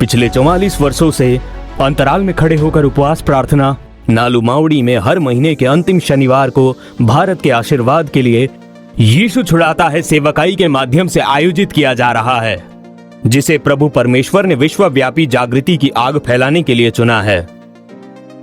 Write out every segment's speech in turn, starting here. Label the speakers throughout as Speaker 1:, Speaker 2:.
Speaker 1: पिछले 44 वर्षों से अंतराल में खड़े होकर उपवास प्रार्थना नालू मावड़ी में हर महीने के अंतिम शनिवार को भारत के आशीर्वाद के लिए यीशु छुड़ाता है सेवकाई के माध्यम से आयोजित किया जा रहा है, जिसे प्रभु परमेश्वर ने विश्वव्यापी जागृति की आग फैलाने के लिए चुना है।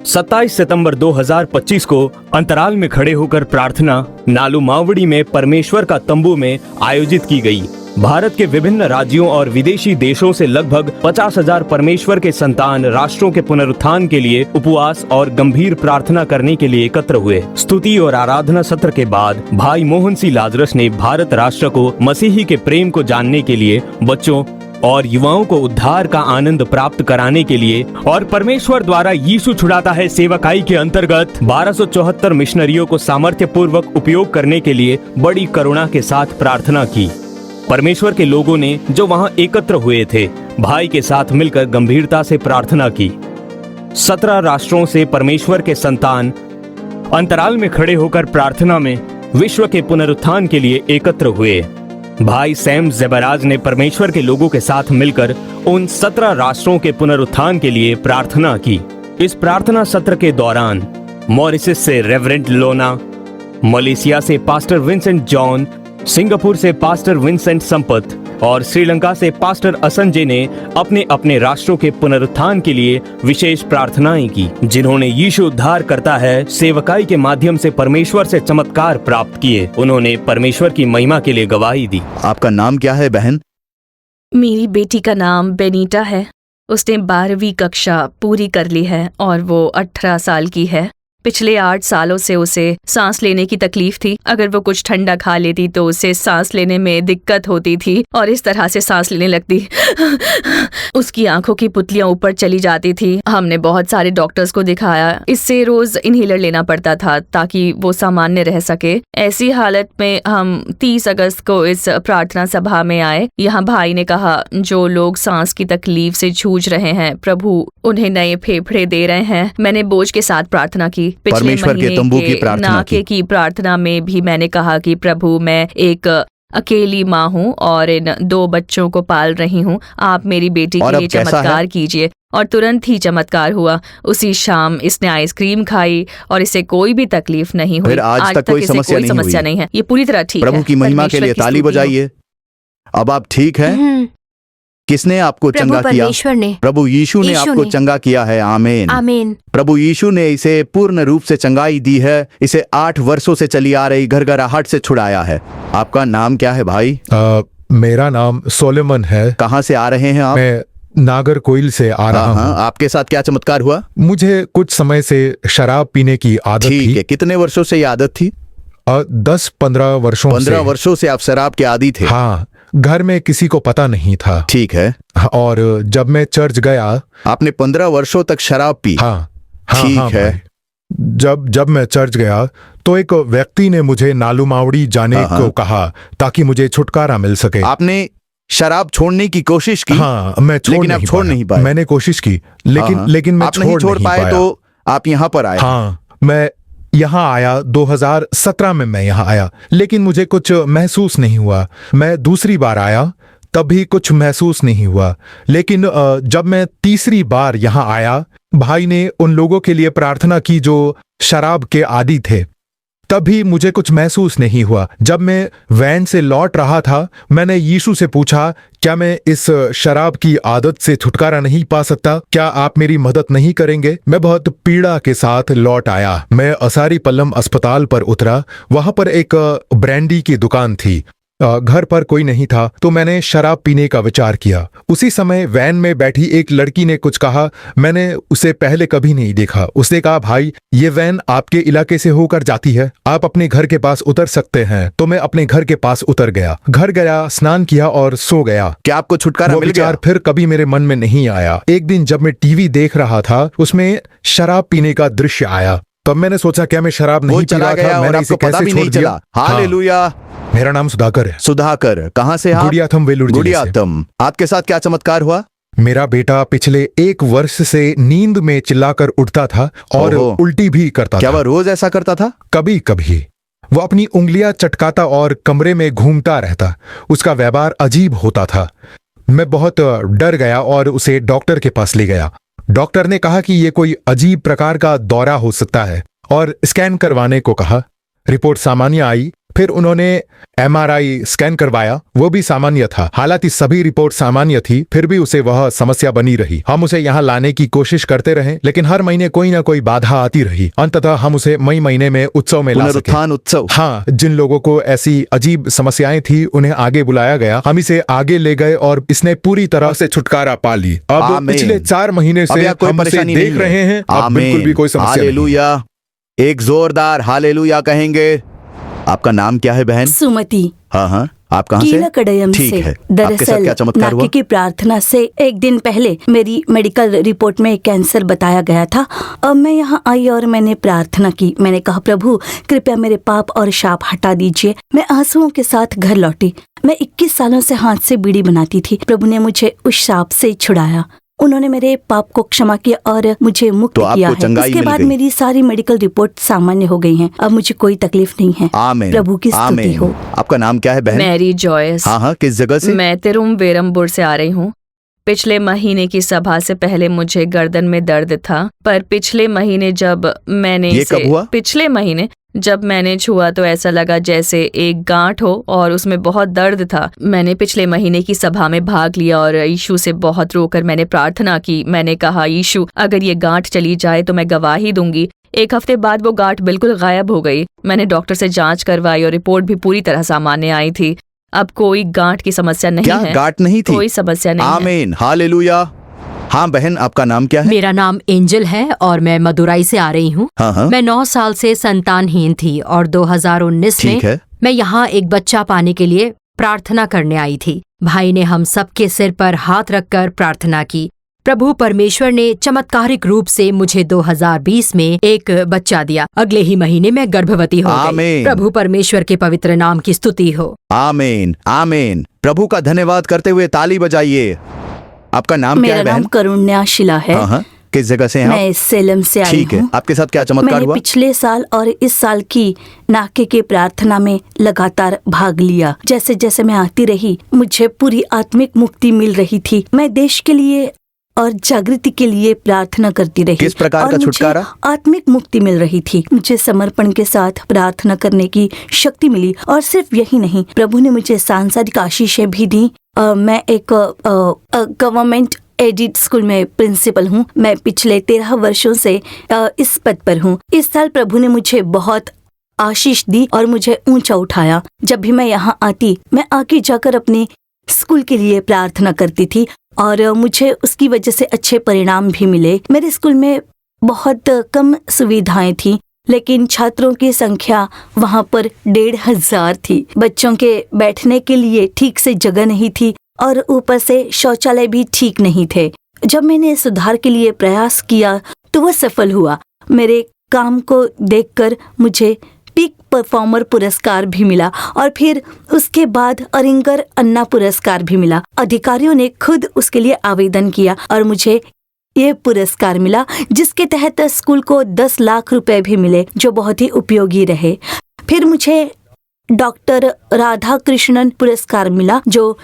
Speaker 1: 27 सितंबर 2025 को अंतराल में खड़े होकर प्रार्थना नालू मावड़ी में परमेश्वर का तंबू में आयोजित की गई। भारत के विभिन्न राज्यों और विदेशी देशों से लगभग 50,000 परमेश्वर के संतान राष्ट्रों के पुनरुत्थान के लिए उपवास और गंभीर प्रार्थना करने के लिए एकत्र हुए। स्तुति और आराधना सत्र के बाद भाई मोहन सी लाजरस ने भारत राष्ट्र को मसीही के प्रेम को जानने के लिए, बच्चों और युवाओं को उद्धार का आनंद प्राप्त कराने के लिए और परमेश्वर द्वारा यीशु छुड़ाता है सेवकाई के अंतर्गत 1274 मिशनरियों को सामर्थ्य पूर्वक उपयोग करने के लिए बड़ी करुणा के साथ प्रार्थना की। परमेश्वर के लोगों ने जो वहां एकत्र हुए थे, भाई के साथ मिलकर गंभीरता से प्रार्थना की। 17 राष्ट्रों से परमेश्वर के संतान अंतराल में खड़े होकर प्रार्थना में विश्व के पुनरुत्थान के लिए एकत्र हुए। भाई सैम ज़ेबराज ने परमेश्वर के लोगों के साथ मिलकर उन 17 राष्ट्रों के पुनरुत्थान के लिए प्रार्थना की। इस प्रार्थना सत्र के दौरान मॉरिशस से रेवरेंड लोना, मलेशिया से पास्टर विंसेंट जॉन, सिंगापुर से पास्टर विंसेंट संपत और श्रीलंका से पास्टर असंजय ने अपने अपने राष्ट्रों के पुनरुत्थान के लिए विशेष प्रार्थनाएं की, जिन्होंने यीशु उद्धार करता है सेवकाई के माध्यम से परमेश्वर से चमत्कार प्राप्त किए। उन्होंने परमेश्वर की महिमा के लिए गवाही दी।
Speaker 2: आपका नाम क्या है बहन?
Speaker 3: मेरी बेटी का नाम बेनीटा है। उसने 12वीं कक्षा पूरी कर ली है और वो 18 साल की है। पिछले 8 सालों से उसे सांस लेने की तकलीफ थी। अगर वो कुछ ठंडा खा लेती तो उसे सांस लेने में दिक्कत होती थी और इस तरह से सांस लेने लगती। उसकी आंखों की पुतलियां ऊपर चली जाती थी। हमने बहुत सारे डॉक्टर्स को दिखाया। इससे रोज इनहेलर लेना पड़ता था ताकि वो सामान्य रह सके। ऐसी हालत में हम 30 अगस्त को इस प्रार्थना सभा में आए। यहाँ भाई ने कहा, जो लोग सांस की तकलीफ से जूझ रहे हैं, प्रभु उन्हें नए फेफड़े दे रहे हैं। मैंने बोझ के साथ प्रार्थना की।
Speaker 2: परमेश्वर के तंबू की प्रार्थना
Speaker 3: की प्रार्थना में भी मैंने कहा कि प्रभु, मैं एक अकेली माँ हूँ और इन 2 बच्चों को पाल रही हूँ। आप मेरी बेटी के लिए चमत्कार कीजिए। और तुरंत ही चमत्कार हुआ। उसी शाम इसने आइसक्रीम खाई और इसे कोई भी तकलीफ नहीं हुई।
Speaker 2: आज तक कोई समस्या नहीं है।
Speaker 3: ये पूरी तरह ठीक है।
Speaker 2: प्रभु की महिमा के लिए ताली बजाइए। अब आप ठीक हैं? किसने आपको चंगा किया?
Speaker 4: परमेश्वर ने।
Speaker 2: प्रभु यीशु ने आपको चंगा किया है। आमीन
Speaker 4: आमीन।
Speaker 2: प्रभु यीशु ने इसे पूर्ण रूप से चंगाई दी है। इसे 8 वर्षों से चली आ रही घरघराहट से छुड़ाया है। आपका नाम क्या है भाई?
Speaker 5: मेरा नाम सोलेमन है।
Speaker 2: कहाँ से आ रहे हैं आप?
Speaker 5: मैं नागरकोइल से आ रहा हूँ।
Speaker 2: आपके साथ क्या चमत्कार हुआ?
Speaker 5: मुझे कुछ समय से शराब पीने की आदत थी।
Speaker 2: ठीक है। कितने वर्षों से ये आदत थी?
Speaker 5: 10-15 वर्षों
Speaker 2: 15 वर्षों से आप शराब के आदी थे?
Speaker 5: हाँ, घर में किसी को पता नहीं था।
Speaker 2: ठीक है।
Speaker 5: और जब मैं चर्च गया।
Speaker 2: आपने 15 वर्षों तक शराब पी?
Speaker 5: हाँ।
Speaker 2: ठीक है।
Speaker 5: जब मैं चर्च गया तो एक व्यक्ति ने मुझे नालू मावड़ी जाने को कहा ताकि मुझे छुटकारा मिल सके।
Speaker 2: आपने शराब छोड़ने की कोशिश की?
Speaker 5: हाँ, मैं छोड़ नहीं पाया। मैंने कोशिश की लेकिन मैं छोड़ नहीं पाया।
Speaker 2: तो आप यहाँ पर आए?
Speaker 5: हाँ, मैं यहाँ आया। 2017 में मैं यहाँ आया, लेकिन मुझे कुछ महसूस नहीं हुआ। मैं दूसरी बार आया, तब भी कुछ महसूस नहीं हुआ। लेकिन जब मैं तीसरी बार यहाँ आया, भाई ने उन लोगों के लिए प्रार्थना की जो शराब के आदी थे। तब भी मुझे कुछ महसूस नहीं हुआ। जब मैं वैन से लौट रहा था, मैंने यीशु से पूछा, क्या मैं इस शराब की आदत से छुटकारा नहीं पा सकता? क्या आप मेरी मदद नहीं करेंगे? मैं बहुत पीड़ा के साथ लौट आया। मैं असारी पल्लम अस्पताल पर उतरा। वहां पर एक ब्रांडी की दुकान थी। घर पर कोई नहीं था तो मैंने शराब पीने का विचार किया। उसी समय वैन में बैठी एक लड़की ने कुछ कहा। मैंने उसे पहले कभी नहीं देखा। उसने कहा, भाई, ये वैन आपके इलाके से होकर जाती है, आप अपने घर के पास उतर सकते हैं। तो मैं अपने घर के पास उतर गया। घर गया, स्नान किया और सो गया।
Speaker 2: क्या आपको छुटकारा मिल गया?
Speaker 5: फिर कभी मेरे मन में नहीं आया। एक दिन जब मैं टीवी देख रहा था, उसमें शराब पीने का दृश्य आया। तब मैंने सोचा, क्या मैं शराब नहीं पी रहा था? मैंने इसे कैसे छोड़ दिया?
Speaker 2: हालेलुया।
Speaker 5: मेरा नाम सुधाकर है।
Speaker 2: सुधाकर, कहाँ से?
Speaker 5: गुड़ियाथम, वेलूर जिले से।
Speaker 2: गुड़ियाथम। आपके साथ क्या चमत्कार हुआ?
Speaker 5: मेरा बेटा पिछले 1 वर्ष से नींद में चिल्लाकर उठता था और उल्टी भी करता था।
Speaker 2: क्या वह रोज ऐसा करता था?
Speaker 5: कभी कभी। वो अपनी उंगलियां चटकाता और कमरे में घूमता रहता। उसका व्यवहार अजीब होता था। मैं बहुत डर गया और उसे डॉक्टर के पास ले गया। डॉक्टर ने कहा कि ये कोई अजीब प्रकार का दौरा हो सकता है और स्कैन करवाने को कहा। रिपोर्ट सामान्य आई। फिर उन्होंने एमआरआई स्कैन करवाया, वो भी सामान्य था। हालांकि सभी रिपोर्ट सामान्य थी, फिर भी उसे वह समस्या बनी रही। हम उसे यहाँ लाने की कोशिश करते रहे, लेकिन हर महीने कोई ना कोई बाधा आती रही। अंततः हम उसे मई महीने में उत्सव में ला सके।
Speaker 2: पुनरुत्थान उत्सव।
Speaker 5: हाँ, जिन लोगों को ऐसी अजीब समस्याएं थी उन्हें आगे बुलाया गया। हम इसे आगे ले गए और इसने पूरी तरह से छुटकारा पा ली। अब
Speaker 2: आमीन।
Speaker 5: पिछले 4 महीने से
Speaker 2: कोई
Speaker 5: हम उसे
Speaker 2: परेशानी
Speaker 5: देख
Speaker 2: नहीं
Speaker 5: रहे हैं। अब
Speaker 2: आमीन।
Speaker 5: बिल्कुल भी कोई समस्या नहीं।
Speaker 2: हालेलुया। एक जोरदार हालेलुया कहेंगे। आपका नाम क्या है बहन?
Speaker 4: सुमति।
Speaker 2: हाँ हाँ, आप कहाँ
Speaker 4: कीला
Speaker 2: से?
Speaker 4: कड़यम
Speaker 2: ठीक
Speaker 4: से।
Speaker 2: है। आपके साथ क्या चमत्कार हुआ?
Speaker 4: नाके की प्रार्थना से एक दिन पहले मेरी मेडिकल रिपोर्ट में कैंसर बताया गया था। अब मैं यहाँ आई और मैंने प्रार्थना की। मैंने कहा, प्रभु कृपया मेरे पाप और शाप हटा दीजिए। मैं आंसुओं के साथ घर लौटी। मैं 21 सालों से हाथ से बीड़ी बनाती थी। प्रभु ने मुझे उस शाप से छुड़ाया। उन्होंने मेरे पाप को क्षमा किया और मुझे मुक्त किया है। इसके बाद मेरी सारी मेडिकल रिपोर्ट सामान्य हो गई हैं। अब मुझे कोई तकलीफ नहीं है।
Speaker 2: आमीन।
Speaker 4: प्रभु की स्तुति
Speaker 2: आमीन।
Speaker 4: हो।
Speaker 2: आपका नाम क्या है बहन?
Speaker 3: Mary Joyce.
Speaker 2: हाँ हाँ, किस जगह से?
Speaker 3: मैं तिरुवनंतपुरम से आ रही हूँ। पिछले महीने की सभा से पहले मुझे गर्दन में दर्द था, पर पिछले महीने जब मैंने
Speaker 2: ये कब हुआ?
Speaker 3: पिछले महीने जब मैंने छुआ तो ऐसा लगा जैसे एक गांठ हो और उसमें बहुत दर्द था। मैंने पिछले महीने की सभा में भाग लिया और यीशु से बहुत रोकर मैंने प्रार्थना की। मैंने कहा, यीशु अगर ये गांठ चली जाए तो मैं गवाही दूंगी। 1 हफ्ते बाद वो गांठ बिल्कुल गायब हो गई। मैंने डॉक्टर से जांच करवाई और रिपोर्ट भी पूरी तरह सामान्य आई थी। अब कोई गांठ की समस्या नहीं
Speaker 2: क्या
Speaker 3: है।
Speaker 2: गांठ नहीं थी?
Speaker 3: कोई समस्या नहीं है।
Speaker 2: आमीन। हालेलुया। हाँ बहन, आपका नाम क्या है?
Speaker 6: मेरा नाम एंजल है और मैं मदुराई से आ रही हूँ।
Speaker 2: हाँ हाँ,
Speaker 6: मैं 9 साल से संतानहीन थी और 2019
Speaker 2: ठीक
Speaker 6: में
Speaker 2: है।
Speaker 6: मैं यहाँ एक बच्चा पाने के लिए प्रार्थना करने आई थी। भाई ने हम सबके सिर पर हाथ रखकर प्रार्थना की। प्रभु परमेश्वर ने चमत्कारिक रूप से मुझे 2020 में एक बच्चा दिया। अगले ही महीने में गर्भवती हो गई।
Speaker 2: आमीन।
Speaker 6: प्रभु परमेश्वर के पवित्र नाम की स्तुति हो।
Speaker 2: आमीन आमीन। प्रभु का धन्यवाद करते हुए ताली बजाइए। आपका नाम क्या
Speaker 4: मेरा
Speaker 2: है
Speaker 4: नाम
Speaker 2: बहन?
Speaker 4: करुण्या शिला है।
Speaker 2: हाँ हाँ, किस जगह से हैं आप?
Speaker 4: मैं सेलम से आई
Speaker 2: ठीक है।
Speaker 4: हूँ।
Speaker 2: आपके साथ क्या चमत्कार
Speaker 4: मैंने
Speaker 2: हुआ?
Speaker 4: पिछले साल और इस साल की नाके की प्रार्थना में लगातार भाग लिया। जैसे जैसे मैं आती रही, मुझे पूरी आत्मिक मुक्ति मिल रही थी। मैं देश के लिए और जागृति के लिए प्रार्थना करती रही।
Speaker 2: किस प्रकार
Speaker 4: और
Speaker 2: का
Speaker 4: मुझे
Speaker 2: छुटकारा?
Speaker 4: आत्मिक मुक्ति मिल रही थी। मुझे समर्पण के साथ प्रार्थना करने की शक्ति मिली। और सिर्फ यही नहीं, प्रभु ने मुझे सांसारिक आशीषें भी दी। मैं एक गवर्नमेंट एडिड स्कूल में प्रिंसिपल हूँ। मैं पिछले 13 वर्षों से इस पद पर हूँ। इस साल प्रभु ने मुझे बहुत आशीष दी और मुझे ऊंचा उठाया। जब भी मैं यहाँ आती, मैं आगे जाकर अपने स्कूल के लिए प्रार्थना करती थी और मुझे उसकी वजह से अच्छे परिणाम भी मिले। मेरे स्कूल में बहुत कम सुविधाएं थी, लेकिन छात्रों की संख्या वहाँ पर 1500 थी। बच्चों के बैठने के लिए ठीक से जगह नहीं थी और ऊपर से शौचालय भी ठीक नहीं थे। जब मैंने सुधार के लिए प्रयास किया तो वह सफल हुआ। मेरे काम को देखकर मुझे पीक परफॉर्मर पुरस्कार भी मिला और फिर उसके बाद अरिंगर अन्ना पुरस्कार भी मिला। अधिकारियों ने खुद उसके लिए आवेदन किया और मुझे ये पुरस्कार मिला, जिसके तहत स्कूल को 10 लाख रुपए भी मिले, जो बहुत ही उपयोगी रहे। फिर मुझे डॉक्टर राधा कृष्णन पुरस्कार मिला, जो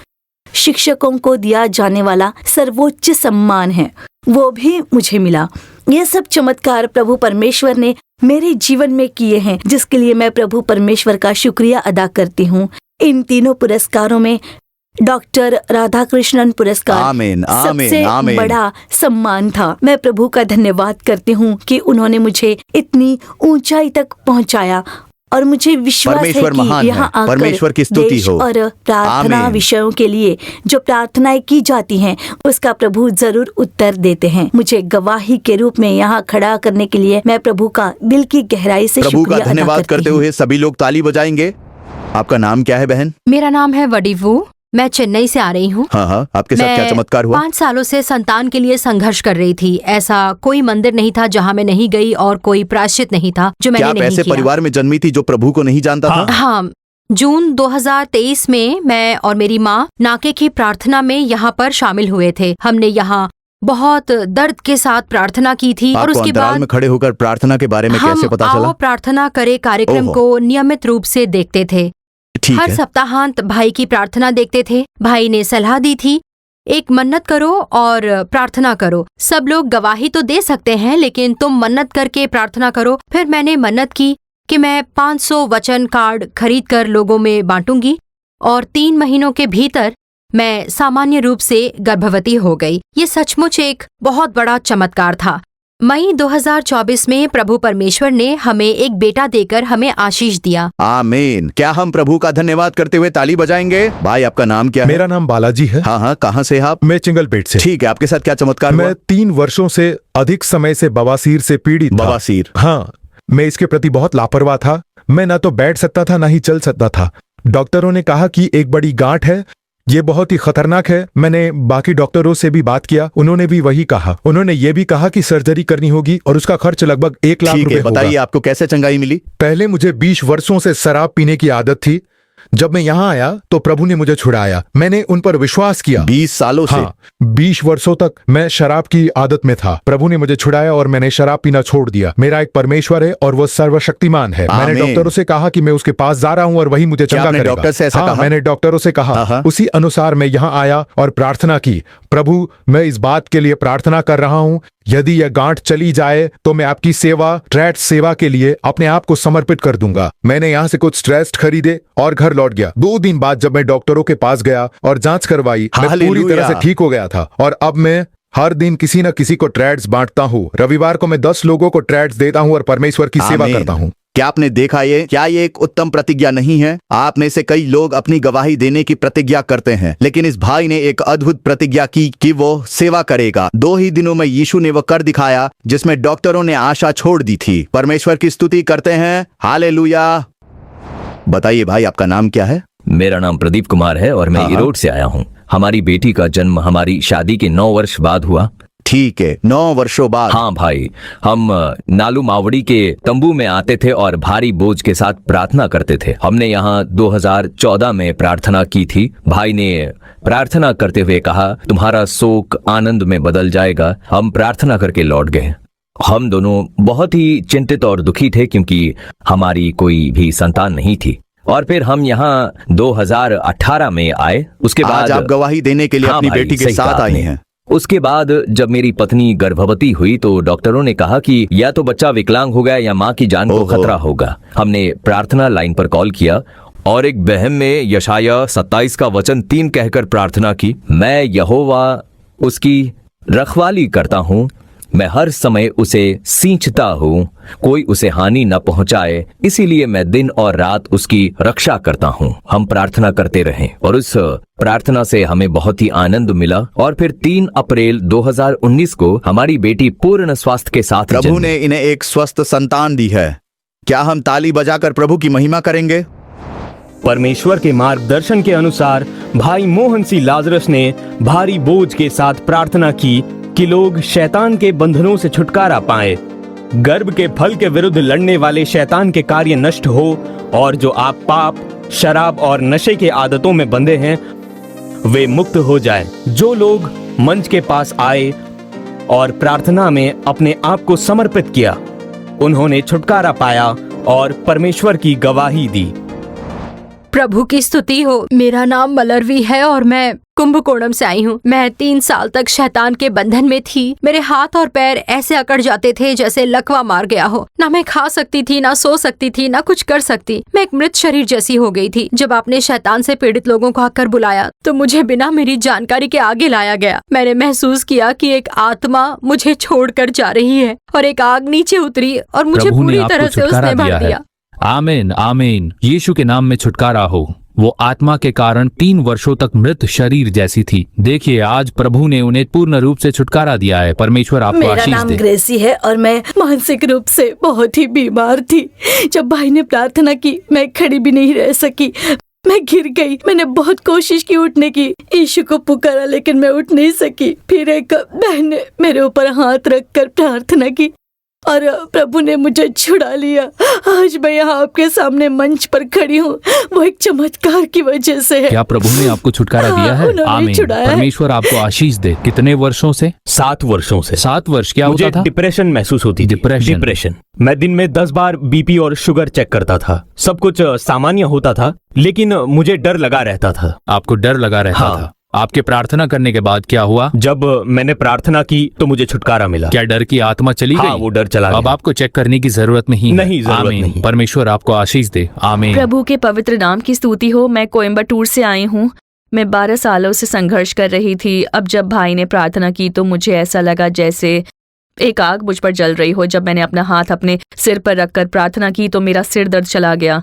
Speaker 4: शिक्षकों को दिया जाने वाला सर्वोच्च सम्मान है, वो भी मुझे मिला। ये सब चमत्कार प्रभु परमेश्वर ने मेरे जीवन में किए हैं, जिसके लिए मैं प्रभु परमेश्वर का शुक्रिया अदा करती हूँ। इन तीनों पुरस्कारों में डॉक्टर राधा कृष्णन पुरस्कार
Speaker 2: आमीन, आमीन,
Speaker 4: सबसे
Speaker 2: आमीन।
Speaker 4: बड़ा सम्मान था। मैं प्रभु का धन्यवाद करती हूँ कि उन्होंने मुझे इतनी ऊंचाई तक पहुँचाया और मुझे विश्वास है
Speaker 2: परमेश्वर महान
Speaker 4: कि
Speaker 2: है।
Speaker 4: यहाँ आकर
Speaker 2: परमेश्वर की स्तुति
Speaker 4: देश
Speaker 2: हो।
Speaker 4: और प्रार्थना
Speaker 2: आमीन।
Speaker 4: विषयों के लिए जो प्रार्थनाएं की जाती हैं, उसका प्रभु जरूर उत्तर देते हैं। मुझे गवाही के रूप में यहाँ खड़ा करने के लिए मैं प्रभु का दिल की गहराई से
Speaker 2: प्रभु का
Speaker 4: शुक्रिया अदा
Speaker 2: धन्यवाद
Speaker 4: करती
Speaker 2: करते
Speaker 4: हूँ।
Speaker 2: हुए सभी लोग ताली बजाएंगे। आपका नाम क्या है बहन?
Speaker 6: मेरा नाम है वडीवू। मैं चेन्नई से आ रही हूँ।
Speaker 2: हाँ हाँ, आपके साथ क्या चमत्कार हुआ?
Speaker 6: 5 सालों से संतान के लिए संघर्ष कर रही थी। ऐसा कोई मंदिर नहीं था जहाँ मैं नहीं गई और कोई प्रायश्चित नहीं था जो
Speaker 2: क्या
Speaker 6: मैंने
Speaker 2: आप
Speaker 6: नहीं
Speaker 2: ऐसे
Speaker 6: किया।
Speaker 2: परिवार में जन्मी थी जो प्रभु को नहीं जानता था?
Speaker 6: हाँ, जून 2023 में मैं और मेरी माँ नाके की प्रार्थना में यहाँ पर शामिल हुए थे। हमने यहाँ बहुत दर्द के साथ प्रार्थना की थी और
Speaker 2: आपको
Speaker 6: उसके
Speaker 2: अंतराल
Speaker 6: बाद
Speaker 2: में खड़े होकर प्रार्थना के बारे में
Speaker 6: हम
Speaker 2: कैसे पता
Speaker 6: आओ
Speaker 2: चला?
Speaker 6: प्रार्थना करे कार्यक्रम
Speaker 2: ओहो।
Speaker 6: को नियमित रूप से देखते थे।
Speaker 2: ठीक
Speaker 6: हर
Speaker 2: है।
Speaker 6: सप्ताहांत भाई की प्रार्थना देखते थे। भाई ने सलाह दी थी एक मन्नत करो और प्रार्थना करो। सब लोग गवाही तो दे सकते हैं, लेकिन तुम मन्नत करके प्रार्थना करो। फिर मैंने मन्नत की कि मैं 500 वचन कार्ड खरीद कर लोगों में बांटूंगी और 3 महीनों के भीतर मैं सामान्य रूप से गर्भवती हो गई। ये सचमुच एक बहुत बड़ा चमत्कार था। मई 2024 में प्रभु परमेश्वर ने हमें एक बेटा देकर हमें आशीष दिया।
Speaker 2: आमीन। क्या हम प्रभु का धन्यवाद करते हुए ताली बजाएंगे? भाई आपका नाम क्या है?
Speaker 5: मेरा नाम बालाजी है।
Speaker 2: हाँ हाँ, कहाँ से आप?
Speaker 5: मैं चिंगलपेट से।
Speaker 2: ठीक है, आपके साथ क्या चमत्कार हुआ?
Speaker 5: मैं 3 वर्षों से अधिक समय से बवासीर से पीड़ित था।
Speaker 2: बवासीर?
Speaker 5: हाँ, मैं इसके प्रति बहुत लापरवाह था। मैं ना तो बैठ सकता था ना ही चल सकता था। डॉक्टरों ने कहा कि एक बड़ी गांठ है, ये बहुत ही खतरनाक है। मैंने बाकी डॉक्टरों से भी बात किया, उन्होंने भी वही कहा। उन्होंने ये भी कहा कि सर्जरी करनी होगी और उसका खर्च लगभग 1 लाख रुपए होगा।
Speaker 2: बताइए आपको कैसे चंगाई मिली?
Speaker 5: पहले मुझे 20 वर्षों से शराब पीने की आदत थी। जब मैं यहाँ आया तो प्रभु ने मुझे छुड़ाया। मैंने उन पर विश्वास किया।
Speaker 2: 20 सालों से?
Speaker 5: हाँ, 20 वर्षों तक मैं शराब की आदत में था। प्रभु ने मुझे छुड़ाया और मैंने शराब पीना छोड़ दिया। मेरा एक परमेश्वर है और वो सर्वशक्तिमान है। मैंने डॉक्टरों से कहा कि मैं उसके पास जा रहा हूँ और वही मुझे चंगा करेगा।
Speaker 2: डॉक्टर से ऐसा
Speaker 5: हाँ,
Speaker 2: कहा?
Speaker 5: मैंने डॉक्टरों से कहा। उसी अनुसार मैं यहाँ आया और प्रार्थना की। प्रभु, मैं इस बात के लिए प्रार्थना कर रहा हूँ, यदि यह गांठ चली जाए तो मैं आपकी सेवा, ट्रैट सेवा के लिए अपने आप को समर्पित कर दूंगा। मैंने यहाँ से कुछ स्ट्रेस खरीदे और घर लौट गया। 2 दिन बाद जब मैं डॉक्टरों के पास गया और जांच करवाई, मैं पूरी तरह से ठीक हो गया था और अब मैं हर दिन किसी न किसी को ट्रैट्स बांटता हूँ। रविवार को मैं 10 लोगों को ट्रैट्स देता हूँ और परमेश्वर की सेवा करता हूँ।
Speaker 2: क्या आपने देखा ये? क्या ये एक उत्तम प्रतिज्ञा नहीं है? आप में से कई लोग अपनी गवाही देने की प्रतिज्ञा करते हैं, लेकिन इस भाई ने एक अद्भुत प्रतिज्ञा की कि वो सेवा करेगा। 2 ही दिनों में यीशु ने वो कर दिखाया जिसमें डॉक्टरों ने आशा छोड़ दी थी। परमेश्वर की स्तुति करते हैं। हालेलुया। बताइए भाई, आपका नाम क्या है?
Speaker 7: मेरा नाम प्रदीप कुमार है और मैं इरोड से आया हूँ। हमारी बेटी का जन्म हमारी शादी के 9 वर्ष बाद हुआ।
Speaker 2: ठीक है, 9 वर्षों बाद?
Speaker 7: हाँ भाई, हम नालू मावड़ी के तंबू में आते थे और भारी बोझ के साथ प्रार्थना करते थे। हमने यहाँ 2014 में प्रार्थना की थी। भाई ने प्रार्थना करते हुए कहा, तुम्हारा शोक आनंद में बदल जाएगा। हम प्रार्थना करके लौट गए। हम दोनों बहुत ही चिंतित और दुखी थे क्योंकि हमारी कोई भी संतान नहीं थी। और फिर हम यहाँ 2018 में आए। उसके बाद
Speaker 2: आज आप गवाही देने के लिए अपनी बेटी के साथ आई हैं।
Speaker 7: उसके बाद जब मेरी पत्नी गर्भवती हुई तो डॉक्टरों ने कहा कि या तो बच्चा विकलांग हो गया या माँ की जान को खतरा होगा। हमने प्रार्थना लाइन पर कॉल किया और एक बहम में यशाया 27 का वचन 3 कहकर प्रार्थना की। मैं यहोवा उसकी रखवाली करता हूँ, मैं हर समय उसे सींचता हूँ, कोई उसे हानि न पहुंचाए, इसीलिए मैं दिन और रात उसकी रक्षा करता हूँ। हम प्रार्थना करते रहे और उस प्रार्थना से हमें बहुत ही आनंद मिला। और फिर 3 अप्रैल 2019 को हमारी बेटी पूर्ण स्वास्थ्य के साथ
Speaker 2: प्रभु ने इन्हें एक स्वस्थ संतान दी है। क्या हम ताली बजाकर प्रभु की महिमा करेंगे?
Speaker 1: परमेश्वर के मार्गदर्शन के अनुसार भाई मोहन सी लाजरस ने भारी बोझ के साथ प्रार्थना की कि लोग शैतान के बंधनों से छुटकारा पाएं, गर्भ के फल के विरुद्ध लड़ने वाले शैतान के कार्य नष्ट हो और जो आप पाप, शराब और नशे के आदतों में बंधे हैं वे मुक्त हो जाएं। जो लोग मंच के पास आए और प्रार्थना में अपने आप को समर्पित किया, उन्होंने छुटकारा पाया और परमेश्वर की गवाही दी।
Speaker 6: प्रभु की स्तुति हो। मेरा नाम मलरवी है और मैं कुंभकोणम से आई हूँ। मैं 3 साल तक शैतान के बंधन में थी। मेरे हाथ और पैर ऐसे अकड़ जाते थे जैसे लकवा मार गया हो। ना मैं खा सकती थी, ना सो सकती थी, ना कुछ कर सकती। मैं एक मृत शरीर जैसी हो गई थी। जब आपने शैतान से पीड़ित लोगों को आकर बुलाया तो मुझे बिना मेरी जानकारी के आगे लाया गया। मैंने महसूस किया कि एक आत्मा मुझे छोड़कर जा रही है और एक आग नीचे उतरी और मुझे पूरी तरह से उसने भर दिया।
Speaker 8: आमीन आमीन। यीशु के नाम में छुटकारा हो। वो आत्मा के कारण 3 वर्षों तक मृत शरीर जैसी थी। देखिए, आज प्रभु ने उन्हें पूर्ण रूप से छुटकारा दिया है। परमेश्वर आपको आशीष दे।
Speaker 4: मेरा नाम ग्रेसी है और मैं मानसिक रूप से बहुत ही बीमार थी। जब भाई ने प्रार्थना की, मैं खड़ी भी नहीं रह सकी। मैं गिर गई। मैंने बहुत कोशिश की उठने की, यीशु को पुकारा, लेकिन मैं उठ नहीं सकी। फिर एक बहन ने मेरे ऊपर हाथ रखकर प्रार्थना की और प्रभु ने मुझे छुड़ा लिया। आज मैं यहाँ आपके सामने मंच पर खड़ी हूँ, वो एक चमत्कार की वजह से है।
Speaker 8: क्या प्रभु ने आपको छुटकारा दिया है? आमीन। परमेश्वर आपको आशीष दे। कितने वर्षों से?
Speaker 1: 7 वर्षों से।
Speaker 8: 7 वर्ष। क्या
Speaker 1: मुझे
Speaker 8: होता था?
Speaker 1: डिप्रेशन महसूस होती थी। डिप्रेशन। मैं दिन में 10 बार बीपी और शुगर चेक करता था। सब कुछ सामान्य होता था, लेकिन मुझे डर लगा रहता था।
Speaker 8: आपको डर लगा रहता था? आपके प्रार्थना करने के बाद क्या हुआ?
Speaker 1: जब मैंने प्रार्थना की तो मुझे छुटकारा मिला।
Speaker 8: क्या डर की आत्मा चली
Speaker 1: हाँ,
Speaker 8: गई?
Speaker 1: वो डर चला
Speaker 8: अब
Speaker 1: गया।
Speaker 8: आपको चेक करने की जरूरत नहीं है।
Speaker 1: नहीं, जरूरत
Speaker 8: आमीन।
Speaker 1: नहीं।
Speaker 8: परमेश्वर आपको आशीष दे। आमीन।
Speaker 3: प्रभु के पवित्र नाम की स्तुति हो। मैं कोयम्बटूर से आई हूँ। मैं 12 सालों से संघर्ष कर रही थी। अब जब भाई ने प्रार्थना की तो मुझे ऐसा लगा जैसे एक आग मुझ पर जल रही हो। जब मैंने अपना हाथ अपने सिर पर रखकर प्रार्थना की तो मेरा सिर दर्द चला गया।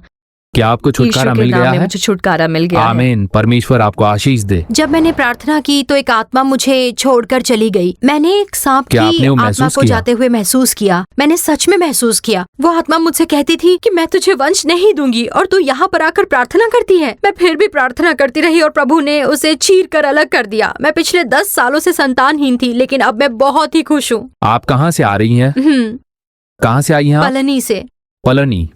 Speaker 8: क्या आपको छुटकारा
Speaker 3: यीशु के
Speaker 8: मिल
Speaker 3: नाम
Speaker 8: गया
Speaker 3: में
Speaker 8: है?
Speaker 3: मुझे छुटकारा मिल गया है।
Speaker 8: आमीन। परमेश्वर आपको आशीष दे।
Speaker 6: जब मैंने प्रार्थना की तो एक आत्मा मुझे छोड़कर चली गई। मैंने एक सांप
Speaker 8: क्या
Speaker 6: की
Speaker 8: आपने वो
Speaker 6: आत्मा
Speaker 8: महसूस
Speaker 6: को
Speaker 8: किया?
Speaker 6: जाते हुए महसूस किया। मैंने सच में महसूस किया। वो आत्मा मुझसे कहती थी कि मैं तुझे वंश नहीं दूंगी और तू यहाँ पर आकर प्रार्थना करती है। मैं फिर भी प्रार्थना करती रही और प्रभु ने उसे चीर कर अलग कर दिया। मैं पिछले 10 सालों से संतानहीन थी, लेकिन अब मैं बहुत ही खुश हूँ।
Speaker 8: आप कहाँ से आ रही हैं? कहाँ से आई हैं आप?
Speaker 6: पलनी से।
Speaker 8: पलनी।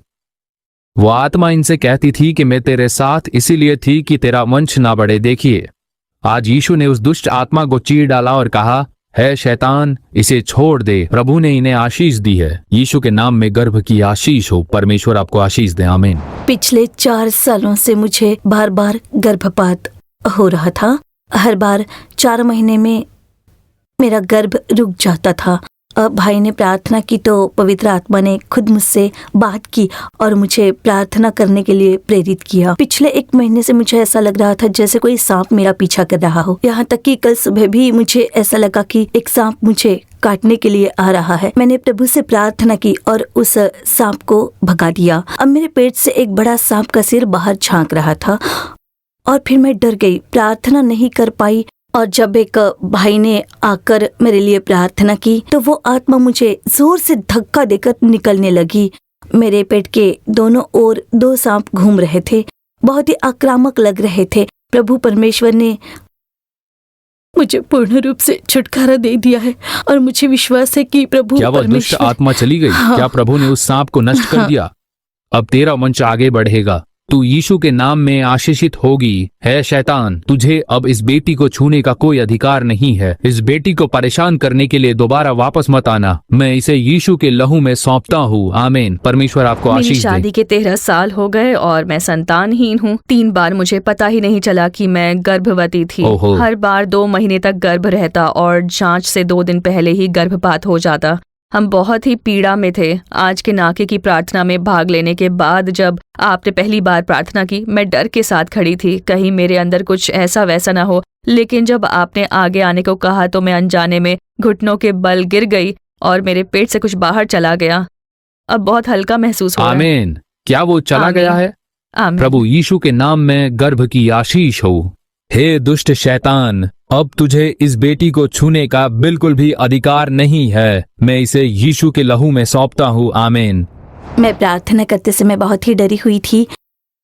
Speaker 8: वो आत्मा इनसे कहती थी कि मैं तेरे साथ इसीलिए थी कि तेरा वंश ना बढ़े। देखिए, आज यीशु ने उस दुष्ट आत्मा को चीर डाला और कहा, है शैतान, इसे छोड़ दे। प्रभु ने इन्हें आशीष दी है। यीशु के नाम में गर्भ की आशीष हो। परमेश्वर आपको आशीष दे। आमीन।
Speaker 4: पिछले 4 सालों से मुझे बार बार गर्भपात हो रहा था। हर बार 4 महीने में मेरा गर्भ रुक जाता था। अब भाई ने प्रार्थना की तो पवित्र आत्मा ने खुद मुझसे बात की और मुझे प्रार्थना करने के लिए प्रेरित किया। पिछले 1 महीने से मुझे ऐसा लग रहा था जैसे कोई सांप मेरा पीछा कर रहा हो। यहाँ तक कि कल सुबह भी मुझे ऐसा लगा कि एक सांप मुझे काटने के लिए आ रहा है। मैंने प्रभु से प्रार्थना की और उस सांप को भगा दिया। अब मेरे पेट से एक बड़ा सांप का सिर बाहर झांक रहा था और फिर मैं डर गई, प्रार्थना नहीं कर पाई। और जब एक भाई ने आकर मेरे लिए प्रार्थना की तो वो आत्मा मुझे जोर से धक्का देकर निकलने लगी। मेरे पेट के दोनों ओर 2 सांप घूम रहे थे, बहुत ही आक्रामक लग रहे थे। प्रभु परमेश्वर ने मुझे पूर्ण रूप से छुटकारा दे दिया है और मुझे विश्वास है कि प्रभु
Speaker 8: क्या वह दुष्ट
Speaker 4: परमेश्वर
Speaker 8: आत्मा चली गई?
Speaker 4: हाँ।
Speaker 8: क्या प्रभु ने उस सांप को नष्ट कर दिया? अब तेरा वंश आगे बढ़ेगा। तू यीशु के नाम में आशीषित होगी। है शैतान, तुझे अब इस बेटी को छूने का कोई अधिकार नहीं है। इस बेटी को परेशान करने के लिए दोबारा वापस मत आना। मैं इसे यीशु के लहू में सौंपता हूँ। आमीन। परमेश्वर आपको
Speaker 3: मेरी
Speaker 8: आशीष दे।
Speaker 3: शादी के 13 साल हो गए और मैं संतानहीन हूँ। 3 बार मुझे पता ही नहीं चला कि मैं गर्भवती थी।
Speaker 8: ओहो।
Speaker 3: हर बार 2 महीने तक गर्भ रहता और जांच से 2 दिन पहले ही गर्भपात हो जाता। हम बहुत ही पीड़ा में थे। आज के नाके की प्रार्थना में भाग लेने के बाद जब आपने पहली बार प्रार्थना की, मैं डर के साथ खड़ी थी, कहीं मेरे अंदर कुछ ऐसा वैसा ना हो। लेकिन जब आपने आगे आने को कहा तो मैं अनजाने में घुटनों के बल गिर गई और मेरे पेट से कुछ बाहर चला गया। अब बहुत हल्का महसूस हो रहा है।
Speaker 8: आमीन। क्या वो चला
Speaker 3: आमीन।
Speaker 8: गया है?
Speaker 3: आमीन।
Speaker 8: प्रभु यीशु के नाम में गर्भ की आशीष हो। हे दुष्ट शैतान, अब तुझे इस बेटी को छूने का बिल्कुल भी अधिकार नहीं है। मैं इसे यीशु के लहू में सौंपता हूँ। आमीन।
Speaker 4: मैं प्रार्थना करते समय बहुत ही डरी हुई थी।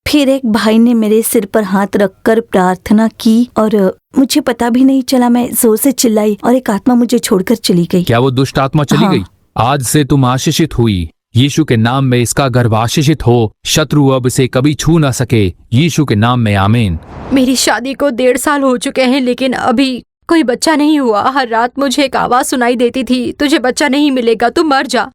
Speaker 4: फिर एक भाई ने मेरे सिर पर हाथ रखकर प्रार्थना की और मुझे पता भी नहीं चला, मैं जोर से चिल्लाई और एक आत्मा मुझे छोड़कर चली गई।
Speaker 8: क्या वो दुष्ट आत्मा चली
Speaker 4: हाँ।
Speaker 8: गई? आज से तुम आशीषित हुई। यीशु के नाम में इसका गर्भ आशीषित हो। शत्रु अब इसे कभी छू ना सके। यीशु के नाम में आमीन।
Speaker 6: मेरी शादी को 1.5 साल हो चुके हैं, लेकिन अभी कोई बच्चा नहीं हुआ। हर रात मुझे एक आवाज सुनाई देती थी, तुझे बच्चा नहीं मिलेगा, तू मर जा।